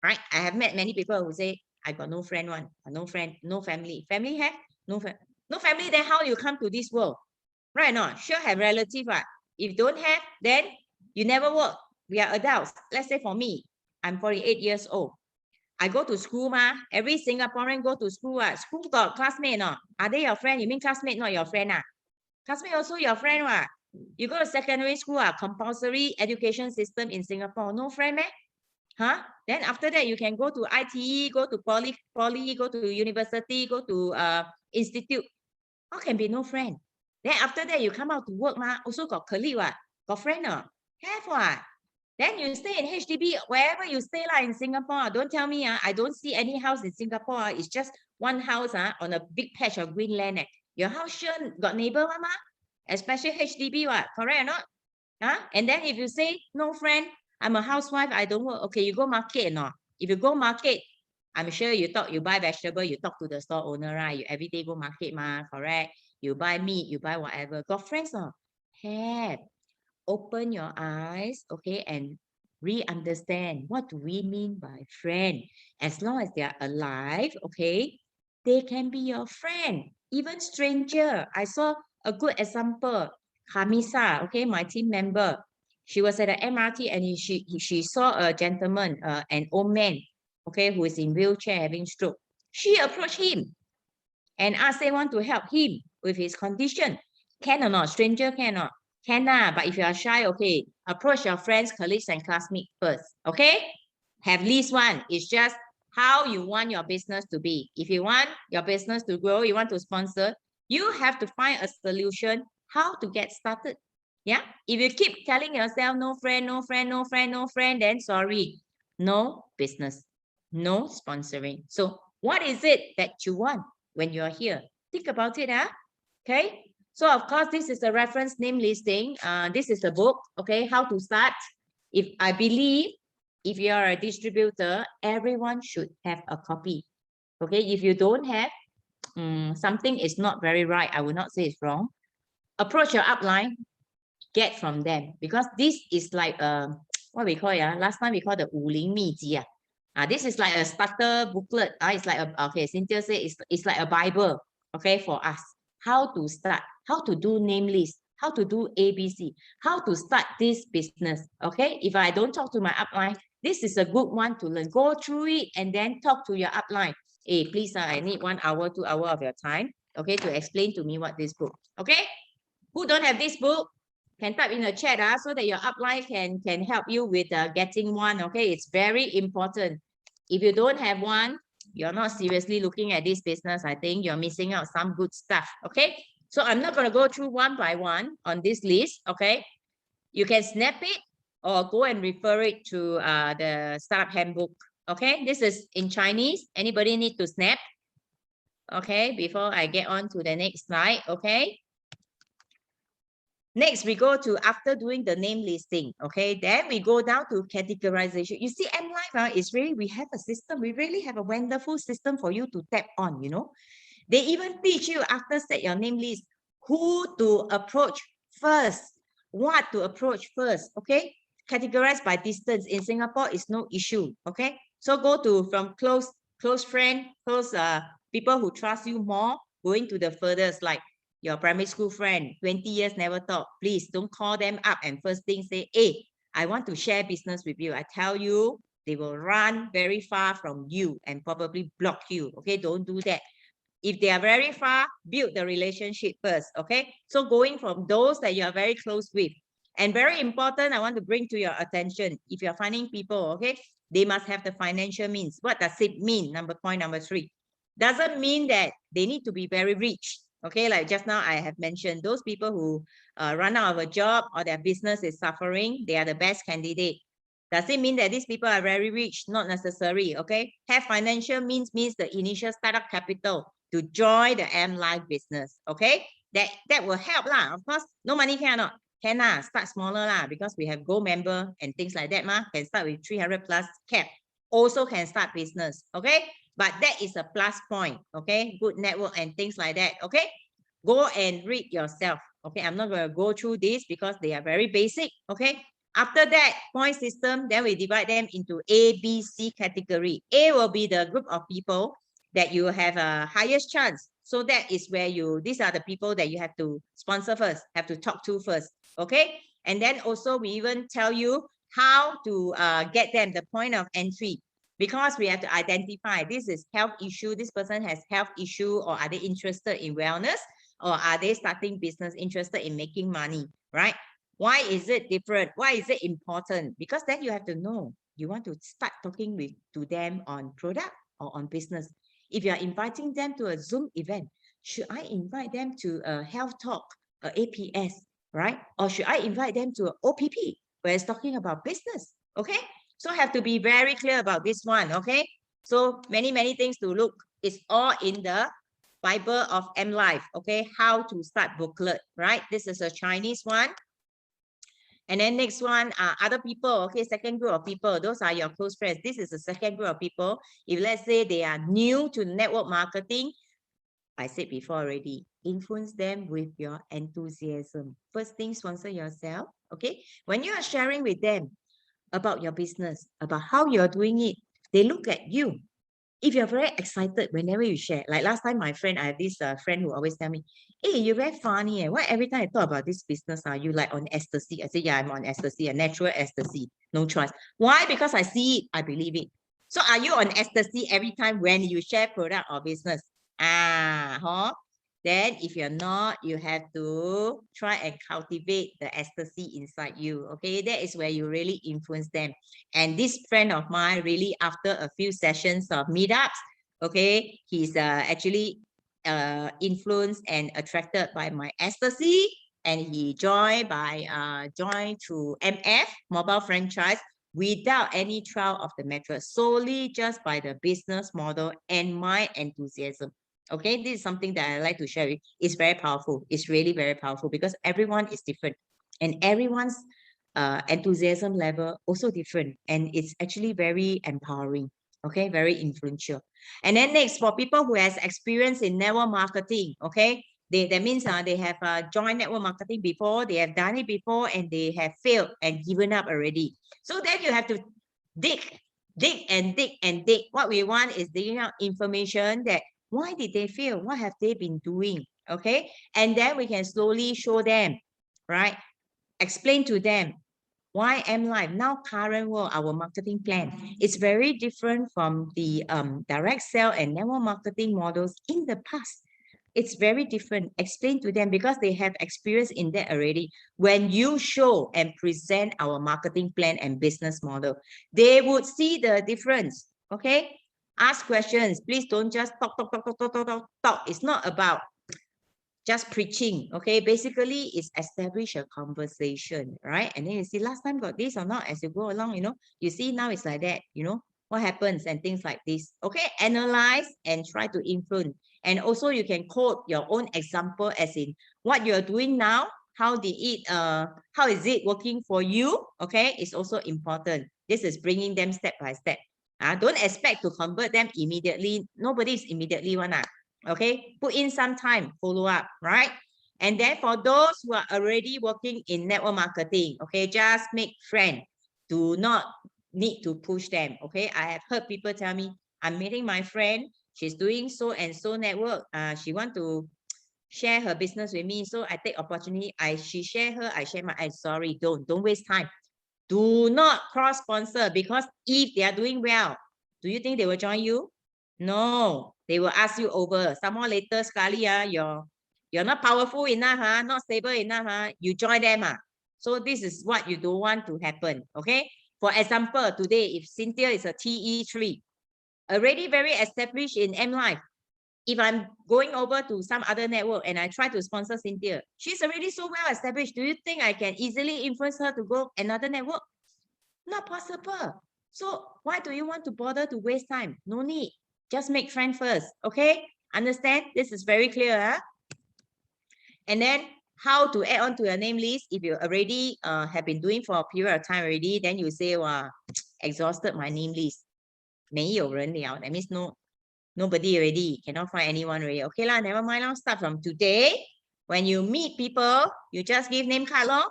Speaker 1: Right? I have met many people who say, I got no friend one, no friend, no family. Family have? No family, then how you come to this world? Right or not? Sure have relative, right? If don't have, then you never work. We are adults. Let's say for me, I'm 48 years old. I go to school, every Singaporean go to school. School got classmate, no? Are they your friend? You mean classmate, not your friend? Classmate also your friend, what? You go to secondary school, compulsory education system in Singapore. No friend, Then after that, you can go to ITE, go to poly, go to university, go to institute. How can be no friend? Then after that, you come out to work, also got colleague, what? Got friend, no? Have what? Then you stay in HDB, wherever you stay in Singapore. Don't tell me, I don't see any house in Singapore. It's just one house on a big patch of green land. Your house sure got neighbor, mama? Especially HDB, what? Correct or not? And then if you say, no friend, I'm a housewife, I don't work. Okay, you go market or not? If you go market, I'm sure you buy vegetable, you talk to the store owner, right? You every day go market, correct? You buy meat, you buy whatever. Got friends or not? Have. Open your eyes, okay, and re-understand what do we mean by friend. As long as they are alive, okay, they can be your friend. Even stranger. I saw a good example. Hamisa, okay, my team member. She was at the MRT and she saw a gentleman, an old man, okay, who is in wheelchair having stroke. She approached him and asked they want to help him with his condition. Can or not? Stranger can or not? Can, but if you are shy, okay, approach your friends, colleagues, and classmates first, okay? Have least one. It's just how you want your business to be. If you want your business to grow, you want to sponsor, you have to find a solution how to get started. Yeah? If you keep telling yourself, no friend, no friend, no friend, no friend, then sorry, no business, no sponsoring. So what is it that you want when you're here? Think about it, okay? So of course, this is a reference name listing. This is the book, okay, how to start. If I believe, if you are a distributor, everyone should have a copy. Okay, if you don't have, something is not very right. I will not say it's wrong. Approach your upline, get from them, because this is like what we call it. Last time we call the 武林秘籍. This is like a starter booklet. It's like okay, Cynthia said it's like a Bible, okay, for us. How to start, how to do name list, how to do ABC, how to start this business. Okay, if I don't talk to my upline, this is a good one to learn. Go through it and then talk to your upline. Hey, please, I need 1 hour, 2 hours of your time, okay, to explain to me what this book. Okay, who don't have this book can type in the chat so that your upline can help you with getting one. Okay, it's very important. If you don't have one, you're not seriously looking at this business. I think you're missing out some good stuff. Okay, so I'm not going to go through one by one on this list. Okay, you can snap it. or go and refer it to the startup handbook. Okay, this is in Chinese. Anybody need to snap? Okay, before I get on to the next slide. Okay. Next, we go to after doing the name listing. Okay, then we go down to categorization. You see, MLife is really, we have a system. We really have a wonderful system for you to tap on, you know. They even teach you after set your name list, who to approach first, what to approach first. Okay, categorize by distance. In Singapore, is no issue. Okay, so go to from close friend, close people who trust you more, going to the furthest, like your primary school friend, 20 years never talk. Please don't call them up and first thing say, hey, I want to share business with you. I tell you, they will run very far from you and probably block you. Okay, don't do that. If they are very far, build the relationship first. Okay, so going from those that you are very close with. And very important, I want to bring to your attention, if you're finding people, okay, they must have the financial means. What does it mean? Point number 3. Doesn't mean that they need to be very rich. Okay, like just now I have mentioned, those people who run out of a job or their business is suffering, they are the best candidate. Does it mean that these people are very rich? Not necessary. Okay, have financial means the initial startup capital to join the MLife business. Okay, that will help lah. Of course, no money cannot. Can lah, start smaller lah, because we have gold member and things like that ma. Can start with 300 plus cap. Also can start business. Okay, but that is a plus point. Okay, good network and things like that. Okay, go and read yourself. Okay, I'm not going to go through this because they are very basic. Okay, after that point system, then we divide them into A, B, C category. A will be the group of people that you have a highest chance. So that is where these are the people that you have to sponsor first, have to talk to first. Okay, and then also we even tell you how to get them the point of entry, because we have to identify this is health issue, this person has health issue, or are they interested in wellness, or are they starting business, interested in making money, right? Why is it different? Why is it important? Because then you have to know, you want to start talking to them on product or on business. If you are inviting them to a Zoom event, should I invite them to a health talk, a APS, right? Or should I invite them to an OPP, where it's talking about business? Okay, so have to be very clear about this one. Okay, so many things to look. It's all in the Bible of MLife. Okay, how to start booklet, right? This is a Chinese one. And then next one are other people. Okay, second group of people. Those are your close friends. This is the second group of people. If let's say they are new to network marketing, I said before already, influence them with your enthusiasm. First thing, sponsor yourself. Okay, when you are sharing with them about your business, about how you're doing it, they look at you. If you're very excited whenever you share, like last time my friend, I have this friend who always tell me, hey, you're very funny. Why every time I talk about this business, are you like on ecstasy? I say, yeah, I'm on ecstasy, a natural ecstasy, no choice. Why? Because I see it, I believe it. So are you on ecstasy every time when you share product or business? Then if you're not, you have to try and cultivate the ecstasy inside you. Okay, that is where you really influence them. And this friend of mine, really after a few sessions of meetups, okay, he's actually influenced and attracted by my ecstasy, and he joined through MF, mobile franchise, without any trial of the method, solely just by the business model and my enthusiasm. Okay, this is something that I like to share with. It's very powerful. It's really very powerful because everyone is different and everyone's enthusiasm level also different, and it's actually very empowering. Okay, very influential. And then next, for people who has experience in network marketing, okay, that means they have joined network marketing before, they have done it before, and they have failed and given up already. So then you have to dig. What we want is digging out information that why did they fail? What have they been doing? Okay, and then we can slowly show them, right? Explain to them why MLife now current world, our marketing plan is very different from the direct sale and network marketing models in the past. It's very different. Explain to them because they have experience in that already. When you show and present our marketing plan and business model, they would see the difference. Okay, ask questions. Please don't just talk. It's not about just preaching, okay? Basically, it's establish a conversation, right? And then you see last time got this or not as you go along, you see now it's like that, what happens and things like this, okay? Analyze and try to influence. And also you can quote your own example as in what you're doing now, how is it working for you, okay? It's also important. This is bringing them step by step. Don't expect to convert them immediately. Nobody is immediately one. Okay, put in some time, follow up, right? And then for those who are already working in network marketing, okay, just make friends. Do not need to push them, okay? I have heard people tell me, I'm meeting my friend, she's doing so and so network. She want to share her business with me, so I take opportunity. She share her, I share my. Sorry, don't waste time. Do not cross sponsor, because if they are doing well, do you think they will join you? No, they will ask you over. Some more later, sekali, you're not powerful enough, not stable enough, you join them. So this is what you don't want to happen, okay? For example, today, if Cynthia is a TE3, already very established in M Life, if I'm going over to some other network and I try to sponsor Cynthia, she's already so well established. Do you think I can easily influence her to go another network? Not possible. So why do you want to bother to waste time? No need. Just make friends first. Okay? Understand? This is very clear. And then how to add on to your name list. If you already have been doing for a period of time already, then you say, wow, exhausted my name list. 没有人了. That means nobody already. Cannot find anyone already. Okay lah, never mind. I'll start from today. When you meet people, you just give name card lor.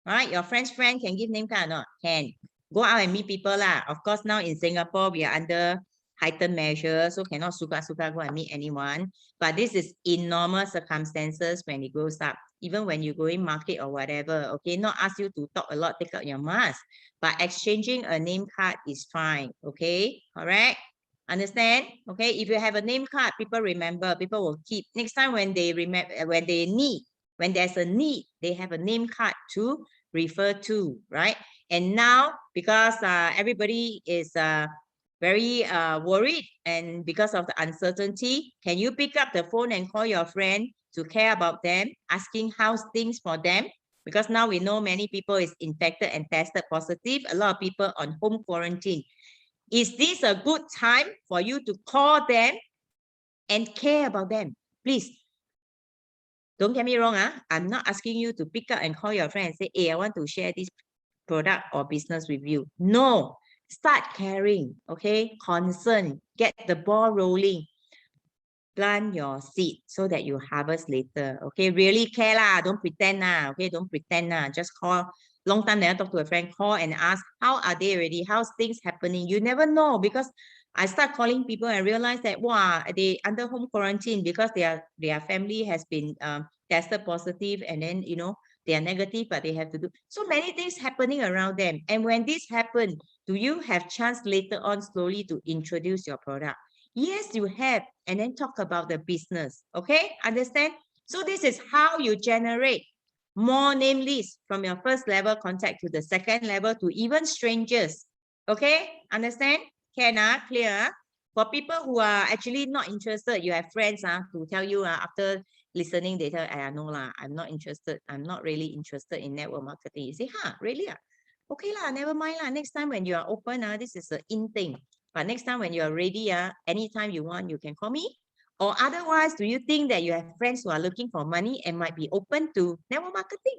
Speaker 1: Right? Your friend's friend can give name card or not? Can. Go out and meet people lah. Of course, now in Singapore, we are under heightened measures, so cannot suka go and meet anyone. But this is in normal circumstances when it goes up. Even when you go in market or whatever, okay, not ask you to talk a lot, take out your mask. But exchanging a name card is fine, okay? Correct? Understand? Okay, if you have a name card, people remember, people will keep. Next time when they remember, when there's a need, they have a name card to refer to, right? And now, because everybody is very worried, and because of the uncertainty, can you pick up the phone and call your friend to care about them, asking how's things for them? Because now we know many people is infected and tested positive, a lot of people on home quarantine. Is this a good time for you to call them and care about them? Please, don't get me wrong. I'm not asking you to pick up and call your friend and say, hey, I want to share this product or business with you. No, start caring, okay? Concern, get the ball rolling. Plant your seed so that you harvest later, okay? Really care lah, don't pretend lah, okay? Don't pretend lah, just call. Long time never talk to a friend, call and ask, how are they already? How's things happening? You never know, because I start calling people and realize that, wow, they under home quarantine because their family has been tested positive, and then, they are negative, but they have to do so many things happening around them. And when this happens, do you have chance later on slowly to introduce your product? Yes, you have. And then talk about the business. Okay, understand? So this is how you generate more name lists from your first level contact to the second level to even strangers. Okay, understand? Can clear? For people who are actually not interested, you have friends to tell you after listening, they tell, no lah, I'm not interested. I'm not really interested in network marketing. You say, really? Okay lah, never mind lah. Next time when you are open, this is an in thing. But next time when you are ready, anytime you want, you can call me. Or otherwise, do you think that you have friends who are looking for money and might be open to network marketing?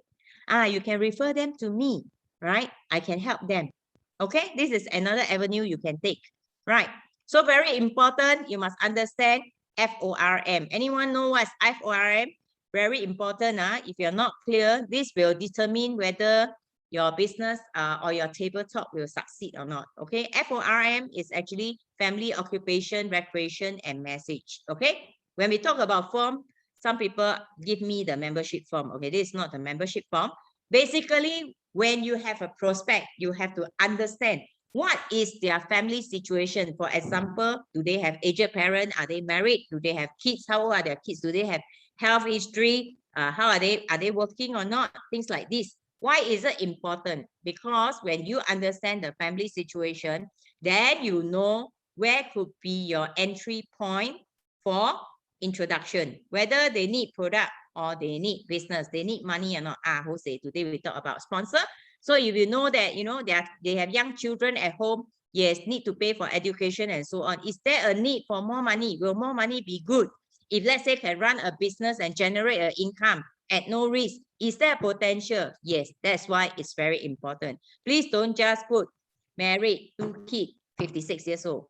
Speaker 1: You can refer them to me, right? I can help them. Okay, this is another avenue you can take, right? So very important, you must understand FORM. Anyone know what's FORM? Very important. If you're not clear, this will determine whether your business or your tabletop will succeed or not. Okay, FORM is actually family, occupation, recreation, and message. Okay, when we talk about form, some people give me the membership form. Okay, this is not the membership form. Basically, when you have a prospect, you have to understand what is their family situation. For example, do they have aged parents? Are they married? Do they have kids? How old are their kids? Do they have health history? How are they working or not? Things like this. Why is it important? Because when you understand the family situation, then you know where could be your entry point for introduction, whether they need product or they need business, they need money or not. Jose, today we talk about sponsor. So if you know that, they have young children at home, yes, need to pay for education and so on. Is there a need for more money? Will more money be good? If let's say can run a business and generate an income at no risk, is there potential? Yes, that's why it's very important. Please don't just put married, 2 kids, 56 years old.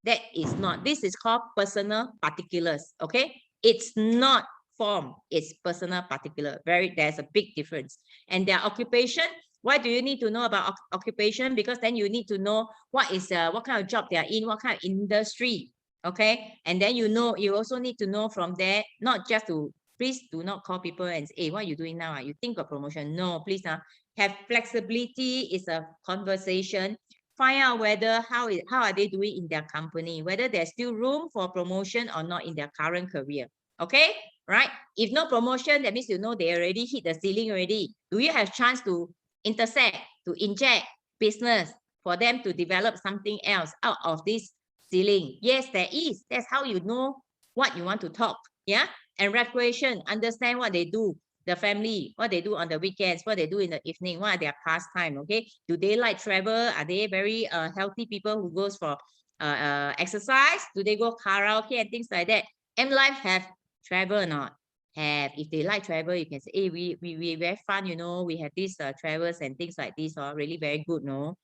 Speaker 1: That is not, this is called personal particulars, okay? It's not form, it's personal particular. There's a big difference. And their occupation, why do you need to know about occupation? Because then you need to know what kind of job they are in, what kind of industry, okay? And then you also need to know from there, not just to, please do not call people and say, hey, what are you doing now? You think of promotion? No, please now. Have flexibility is a conversation. Find out whether how are they doing in their company, whether there's still room for promotion or not in their current career. Okay, right? If no promotion, that means they already hit the ceiling already. Do you have chance to intersect, to inject business for them to develop something else out of this ceiling? Yes, there is. That's how you know what you want to talk. Yeah. And recreation, understand what they do, the family, what they do on the weekends, what they do in the evening, what are their pastime, okay? Do they like travel? Are they very healthy people who goes for exercise? Do they go karaoke and things like that? M Life have travel or not? Have. If they like travel, you can say, hey, we very fun, we have these travels and things like this, really very good, no?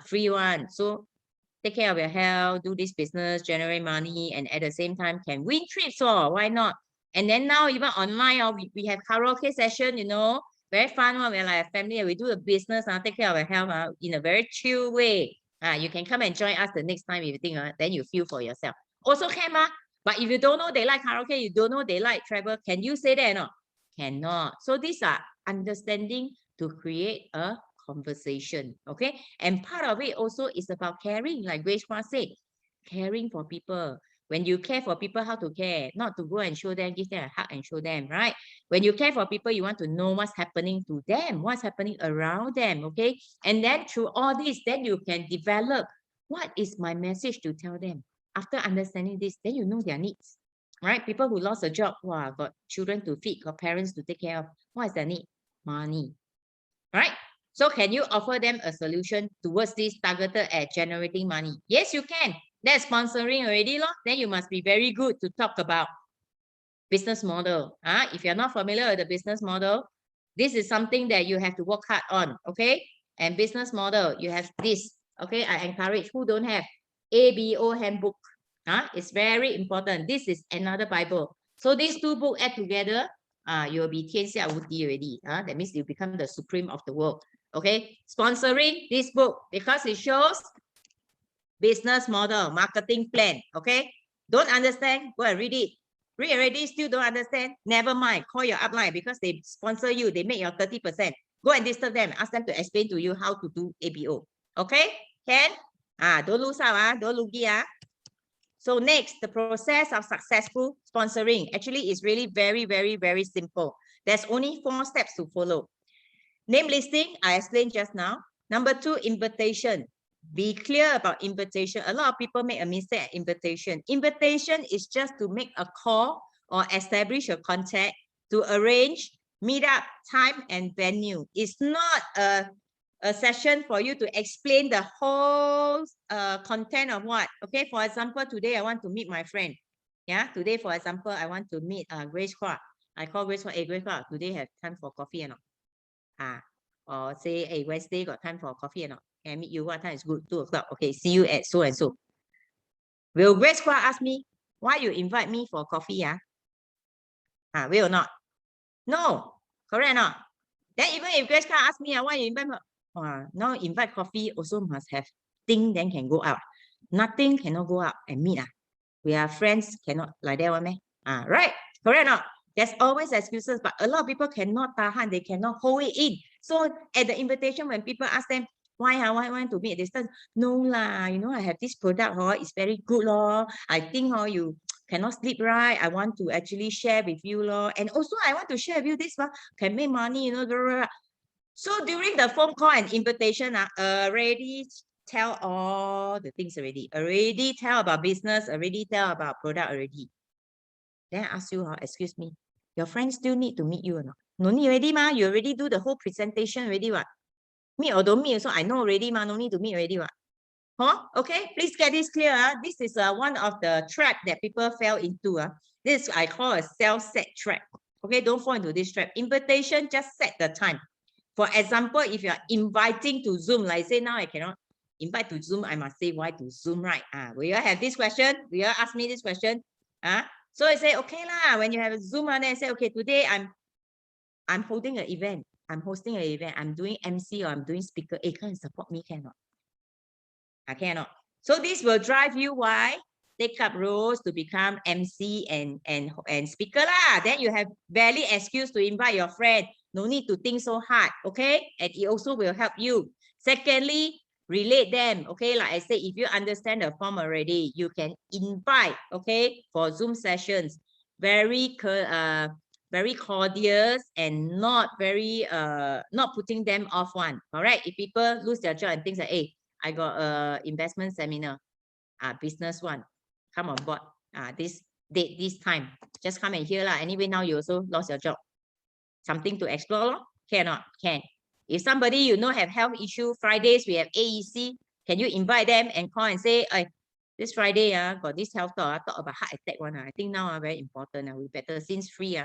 Speaker 1: Free one. So take care of your health, do this business, generate money, and at the same time can win trips, why not? And then now even online, we have karaoke session, very fun one. We're like a family, we do a business, take care of your health in a very chill way. You can come and join us the next time if you think, then you feel for yourself. Also can, but if you don't know they like karaoke, you don't know they like travel, can you say that or not? Cannot. So these are understanding to create a conversation, okay? And part of it also is about caring, like Grace Kwa said, caring for people. When you care for people, how to care? Not to go and show them, give them a hug and show them, right? When you care for people, you want to know what's happening to them, what's happening around them, okay? And then through all this, then you can develop what is my message to tell them. After understanding this, then you know their needs, right? People who lost a job, wow, got children to feed, got parents to take care of. What is their need? Money, right? So can you offer them a solution towards this targeted at generating money? Yes, you can. That's sponsoring already, then you must be very good to talk about business model. If you're not familiar with the business model, this is something that you have to work hard on, okay? And business model, you have this, okay? I encourage who don't have ABO handbook. It's very important. This is another Bible. So these two books add together, you'll be 天下无敌 already. That means you become the supreme of the world. Okay, sponsoring this book because it shows business model, marketing plan. Okay, don't understand, go and read it. Read already, still don't understand, never mind, call your upline because they sponsor you, they make your 30%. Go and disturb them, ask them to explain to you how to do ABO. Okay, can? Don't lose out, don't looky. So next, the process of successful sponsoring actually is really very, very, very simple. There's only 4 steps to follow. Name listing, I explained just now. Number 2, invitation. Be clear about invitation. A lot of people make a mistake at invitation. Invitation is just to make a call or establish a contact to arrange meetup time and venue. It's not a session for you to explain the whole content of what. Okay, for example, today I want to meet my friend. Yeah, today, for example, I want to meet Grace Kwa. I call Grace Kwa, hey, Grace Kwa, today have time for coffee or not? Or say, hey, Wednesday got time for coffee or not? Can I meet you? What time is good? 2 o'clock. Okay, see you at so and so. Will Grace Kwa ask me, why you invite me for coffee? Will or not? No, correct or not? Then even if Grace Kwa ask me, why you invite me? Now invite coffee also must have thing, then can go out. Nothing cannot go out and meet. We are friends, cannot like that one, right? Correct or not? There's always excuses, but a lot of people cannot tahan, they cannot hold it in. So at the invitation, when people ask them, why want to meet, they start, no lah, I have this product, it's very good, I think you cannot sleep right, I want to actually share with you, and also I want to share with you this, can make money, So during the phone call and invitation, already tell all the things already tell about business, already tell about product already. Then I ask you, excuse me, Your friends still need to meet you or not? No need already, ma. You already do the whole presentation already, what? Meet or don't meet, so I know already, ma. No need to meet already, what? Huh? Okay, please get this clear. This is one of the trap that people fell into. This I call a self-set trap. Okay, don't fall into this trap. Invitation, just set the time. For example, if you are inviting to Zoom, like say now I cannot invite to Zoom, I must say why to Zoom, right? Will you have this question? Will you ask me this question? So I say, okay lah, when you have a Zoom, then I say, okay, today I'm holding an event. I'm hosting an event. I'm doing MC or I'm doing speaker. Hey, can you support me? Cannot. I cannot. So this will drive you why? Take up roles to become MC and speaker lah. Then you have valid excuse to invite your friend. No need to think so hard, okay? And it also will help you. Secondly, relate them, okay? Like I said, if you understand the form already, you can invite, okay, for Zoom sessions. Very cordial and not very not putting them off one. All right. If people lose their job and things like, hey, I got a investment seminar, business one, come on board. This date, this time, just come and hear lah. Anyway, now you also lost your job. Something to explore, cannot, can. If somebody you know have health issue, Fridays we have AEC, can you invite them and call and say, this Friday got this health talk, talk about heart attack one. I think now very important. We better since free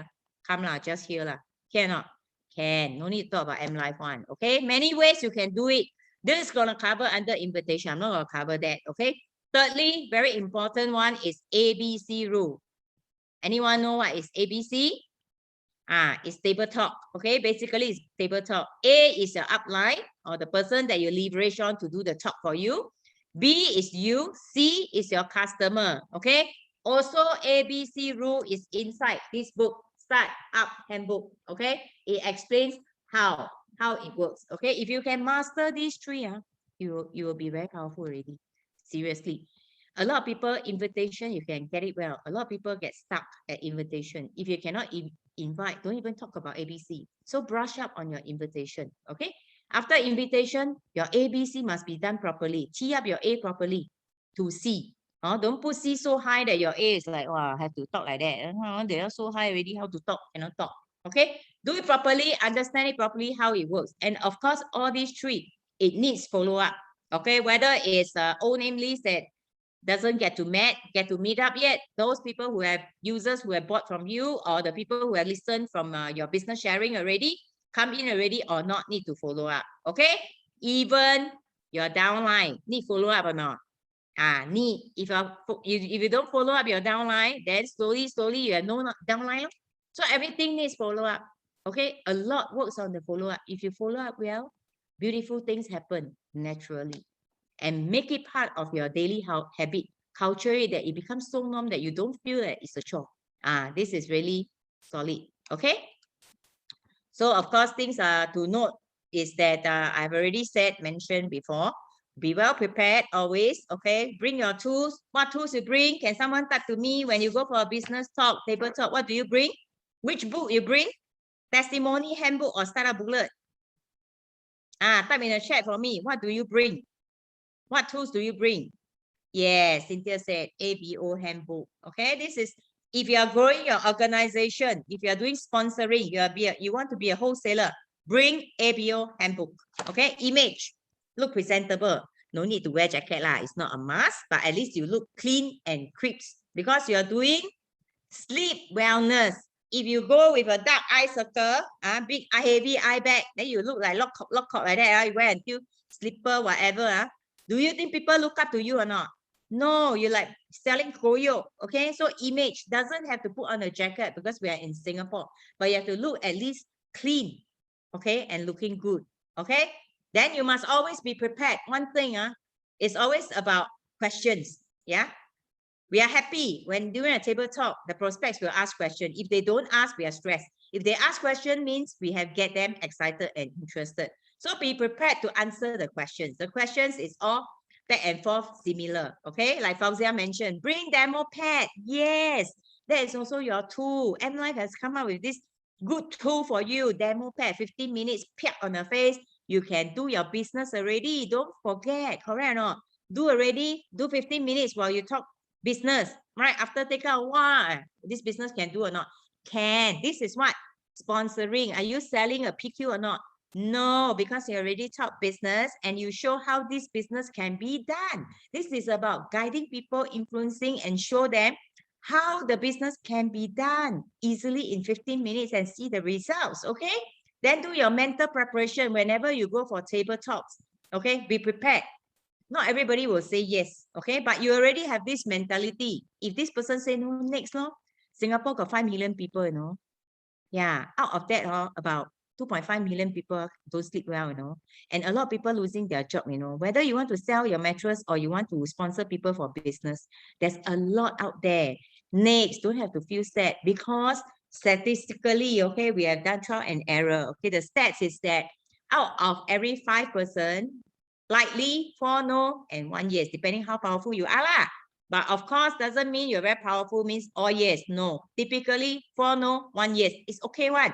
Speaker 1: come lah, just here lah. Cannot, can. No need to talk about M Life one. Okay, many ways you can do it. This is gonna cover under invitation. I'm not gonna cover that. Okay. Thirdly, very important one is ABC rule. Anyone know what is ABC? It's table talk. Okay, basically it's table talk. A is your upline or the person that you leverage on to do the talk for you. B is you. C is your customer. Okay. Also, ABC rule is inside this book, Start Up Handbook. Okay, it explains how it works. Okay, if you can master these three, you will be very powerful already. Seriously. A lot of people, invitation, you can get it well. A lot of people get stuck at invitation. If you cannot invite, don't even talk about ABC. So brush up on your invitation, okay? After invitation, your ABC must be done properly. Tee up your A properly to C. Don't put C so high that your A is like, wow, I have to talk like that. They are so high already, how to talk, cannot talk. Okay, do it properly, understand it properly, how it works. And of course, all these three, it needs follow-up. Okay, whether it's old name list that doesn't get to meet up yet, those people who have users who have bought from you, or the people who have listened from your business sharing already, come in already or not, need to follow up. Okay, even your downline need follow up or not? Need. If you don't follow up your downline, then slowly you have no downline. So everything needs follow up. Okay, a lot works on the follow up. If you follow up well, beautiful things happen naturally. And make it part of your daily habit, culture it, that it becomes so norm that you don't feel that it's a chore. This is really solid. Okay. So of course, things to note is that I've already mentioned before. Be well prepared always. Okay. Bring your tools. What tools you bring? Can someone type to me when you go for a business talk, table talk? What do you bring? Which book you bring? Testimony handbook or startup booklet? Type in the chat for me. What do you bring? What tools do you bring? Yes, Cynthia said ABO handbook. Okay, this is if you are growing your organization, if you are doing sponsoring, you want to be a wholesaler, bring ABO handbook. Okay, image, look presentable. No need to wear jacket lah. It's not a must, but at least you look clean and crisp because you are doing sleep wellness. If you go with a dark eye circle, big heavy eye bag, then you look like lock like that. You wear until slipper, whatever. Do you think people look up to you or not? No, you're like selling koyo. Okay, so image doesn't have to put on a jacket because we are in Singapore, but you have to look at least clean, okay, and looking good. Okay, then you must always be prepared. One thing, it's always about questions. Yeah. We are happy when during a table talk, the prospects will ask questions. If they don't ask, we are stressed. If they ask question, means we have get them excited and interested. So be prepared to answer the questions. The questions is all back and forth similar. Okay, like Fauzia mentioned, bring demo pad. Yes, that is also your tool. M Life has come up with this good tool for you. Demo pad, 15 minutes, piak on the face. You can do your business already. Don't forget, correct or not? Do already, do 15 minutes while you talk business, right? After take out, wow, this business can do or not? Can. This is what? Sponsoring. Are you selling a PQ or not? No, because you already talk business and you show how this business can be done. This is about guiding people, influencing, and show them how the business can be done easily in 15 minutes and see the results, okay? Then do your mental preparation whenever you go for table talks, okay? Be prepared. Not everybody will say yes, okay? But you already have this mentality. If this person say no, next, no, Singapore got 5 million people, you know. Yeah, out of that, about 2.5 million people don't sleep well, you know. And a lot of people losing their job, you know. Whether you want to sell your mattress or you want to sponsor people for business, there's a lot out there. Next, don't have to feel sad because statistically, okay, we have done trial and error. Okay, the stats is that out of every 5 person, likely 4 no and 1 yes, depending how powerful you are lah. But of course, doesn't mean you're very powerful, means all yes, no. Typically, 4 no, 1 yes. It's okay one.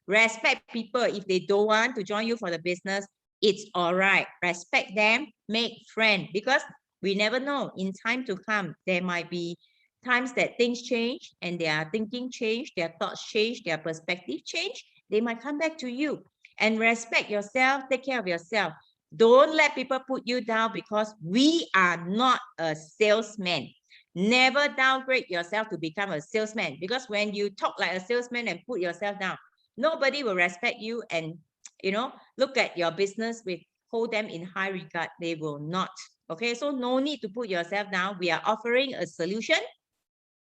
Speaker 1: Respect people. If they don't want to join you for the business, it's all right. Respect them, make friends. Because we never know, in time to come, there might be times that things change and their thinking change, their thoughts change, their perspective change. They might come back to you. And respect yourself, take care of yourself. Don't let people put you down because we are not a salesman. Never downgrade yourself to become a salesman, because when you talk like a salesman and put yourself down, nobody will respect you and, you know, look at your business with, hold them in high regard. They will not. Okay, so no need to put yourself down. We are offering a solution,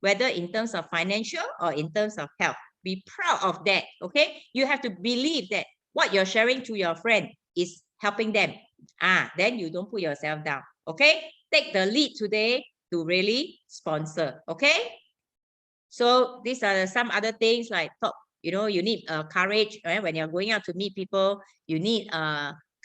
Speaker 1: whether in terms of financial or in terms of health. Be proud of that. Okay, you have to believe that what you're sharing to your friend is helping them. Then you don't put yourself down. Okay, take the lead today to really sponsor. Okay, so these are some other things like top. You know, you need courage, right? When you're going out to meet people, you need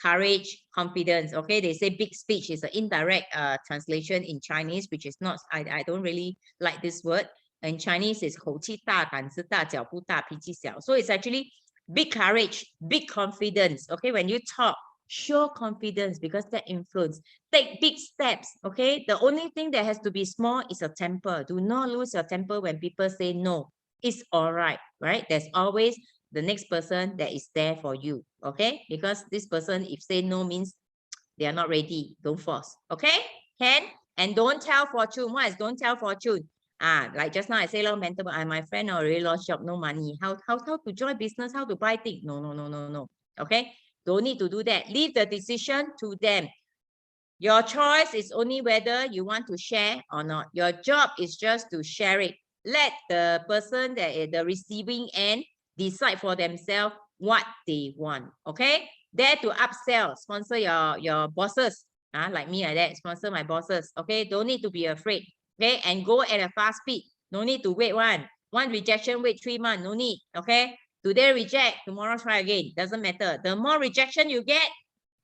Speaker 1: courage, confidence. Okay, they say big speech is an indirect translation in Chinese, which is not, I don't really like this word. In Chinese, it's 口气大，胆子大，脚步大，脾气小. So it's actually big courage, big confidence. Okay, when you talk, show confidence because that influence. Take big steps. Okay, the only thing that has to be small is your temper. Do not lose your temper when people say no. It's all right, right? There's always the next person that is there for you. Okay, because this person, if say no, means they are not ready. Don't force. Okay, can. And don't tell fortune. What is don't tell fortune? Like just now I say, mental, my friend already lost job, no money. How to join business? How to buy things? No. Okay, don't need to do that. Leave the decision to them. Your choice is only whether you want to share or not. Your job is just to share it. Let the person that is the receiving end decide for themselves what they want. Okay, dare to upsell, sponsor your bosses. Like me like that, sponsor my bosses. Okay, don't need to be afraid. Okay, and go at a fast speed. No need to wait one rejection, wait 3 months. No need. Okay, today reject, tomorrow try again. Doesn't matter. The more rejection you get,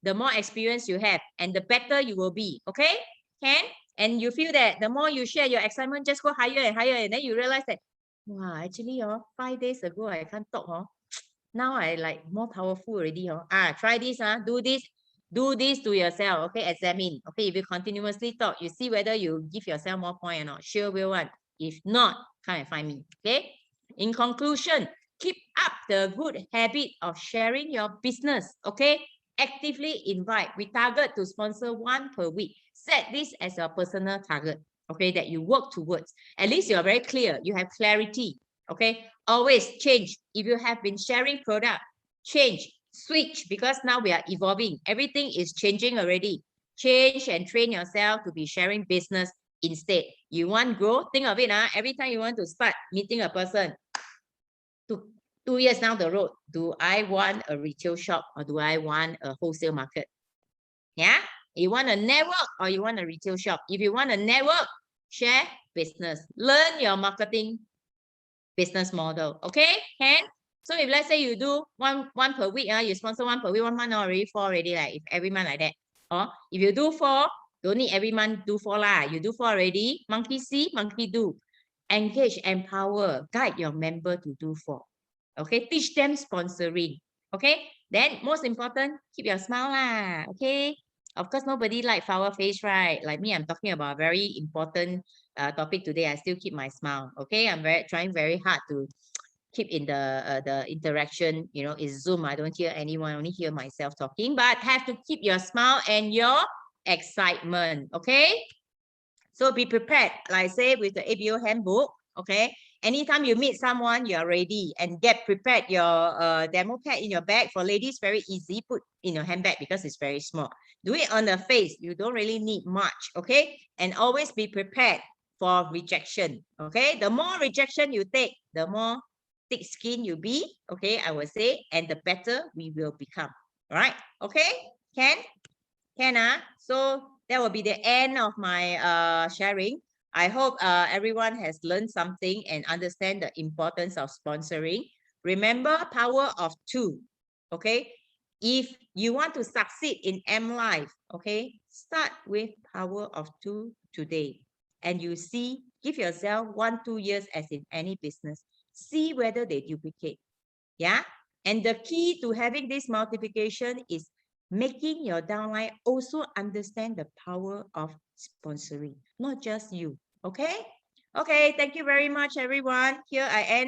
Speaker 1: the more experience you have and the better you will be. Okay, can. And you feel that the more you share your excitement, just go higher and higher, and then you realize that, wow, actually 5 days ago I can't talk. Now I like more powerful already. Try this. Do this to yourself. Okay, examine. Okay, if you continuously talk, you see whether you give yourself more point or not. Sure will one. If not, come and find me. Okay, in conclusion, keep up the good habit of sharing your business. Okay, actively invite. We target to sponsor 1 per week. Set this as your personal target, okay, that you work towards. At least you're very clear. You have clarity. Okay, always change. If you have been sharing product, change, switch, because now we are evolving. Everything is changing already. Change and train yourself to be sharing business instead. You want growth? Think of it. Every time you want to start meeting a person, 2 years down the road, do I want a retail shop or do I want a wholesale market? Yeah, you want a network or you want a retail shop? If you want a network, share business. Learn your marketing business model. Okay, can. So if let's say you do one per week, you sponsor 1 per week, 1 month already 4 already, like if every month like that. Or if you do 4, don't need every month do 4 lah. You do 4 already. Monkey see, monkey do. Engage, empower, guide your member to do 4. Okay, teach them sponsoring. Okay, then most important, keep your smile lah. Okay, of course nobody like flower face, right? Like me, I'm talking about a very important topic today. I still keep my smile. Okay, I'm trying very hard to keep in the interaction, you know, is Zoom. I don't hear anyone, I only hear myself talking, but have to keep your smile and your excitement. Okay, so be prepared, like I say, with the ABO handbook. Okay, anytime you meet someone, you are ready, and get prepared your demo pad in your bag. For ladies, very easy, put in your handbag because it's very small. Do it on the face, you don't really need much. Okay, and always be prepared for rejection. Okay, the more rejection you take, the more thick skin you be. Okay, I will say, and the better we will become. All right. Okay, can so that will be the end of my sharing. I hope everyone has learned something and understand the importance of sponsoring. Remember, power of two. Okay, if you want to succeed in M Life, okay, start with power of two today, and you see, give yourself 1-2 years as in any business, see whether they duplicate. Yeah, and the key to having this multiplication is making your downline also understand the power of sponsoring, not just you. Okay, thank you very much, everyone. Here I end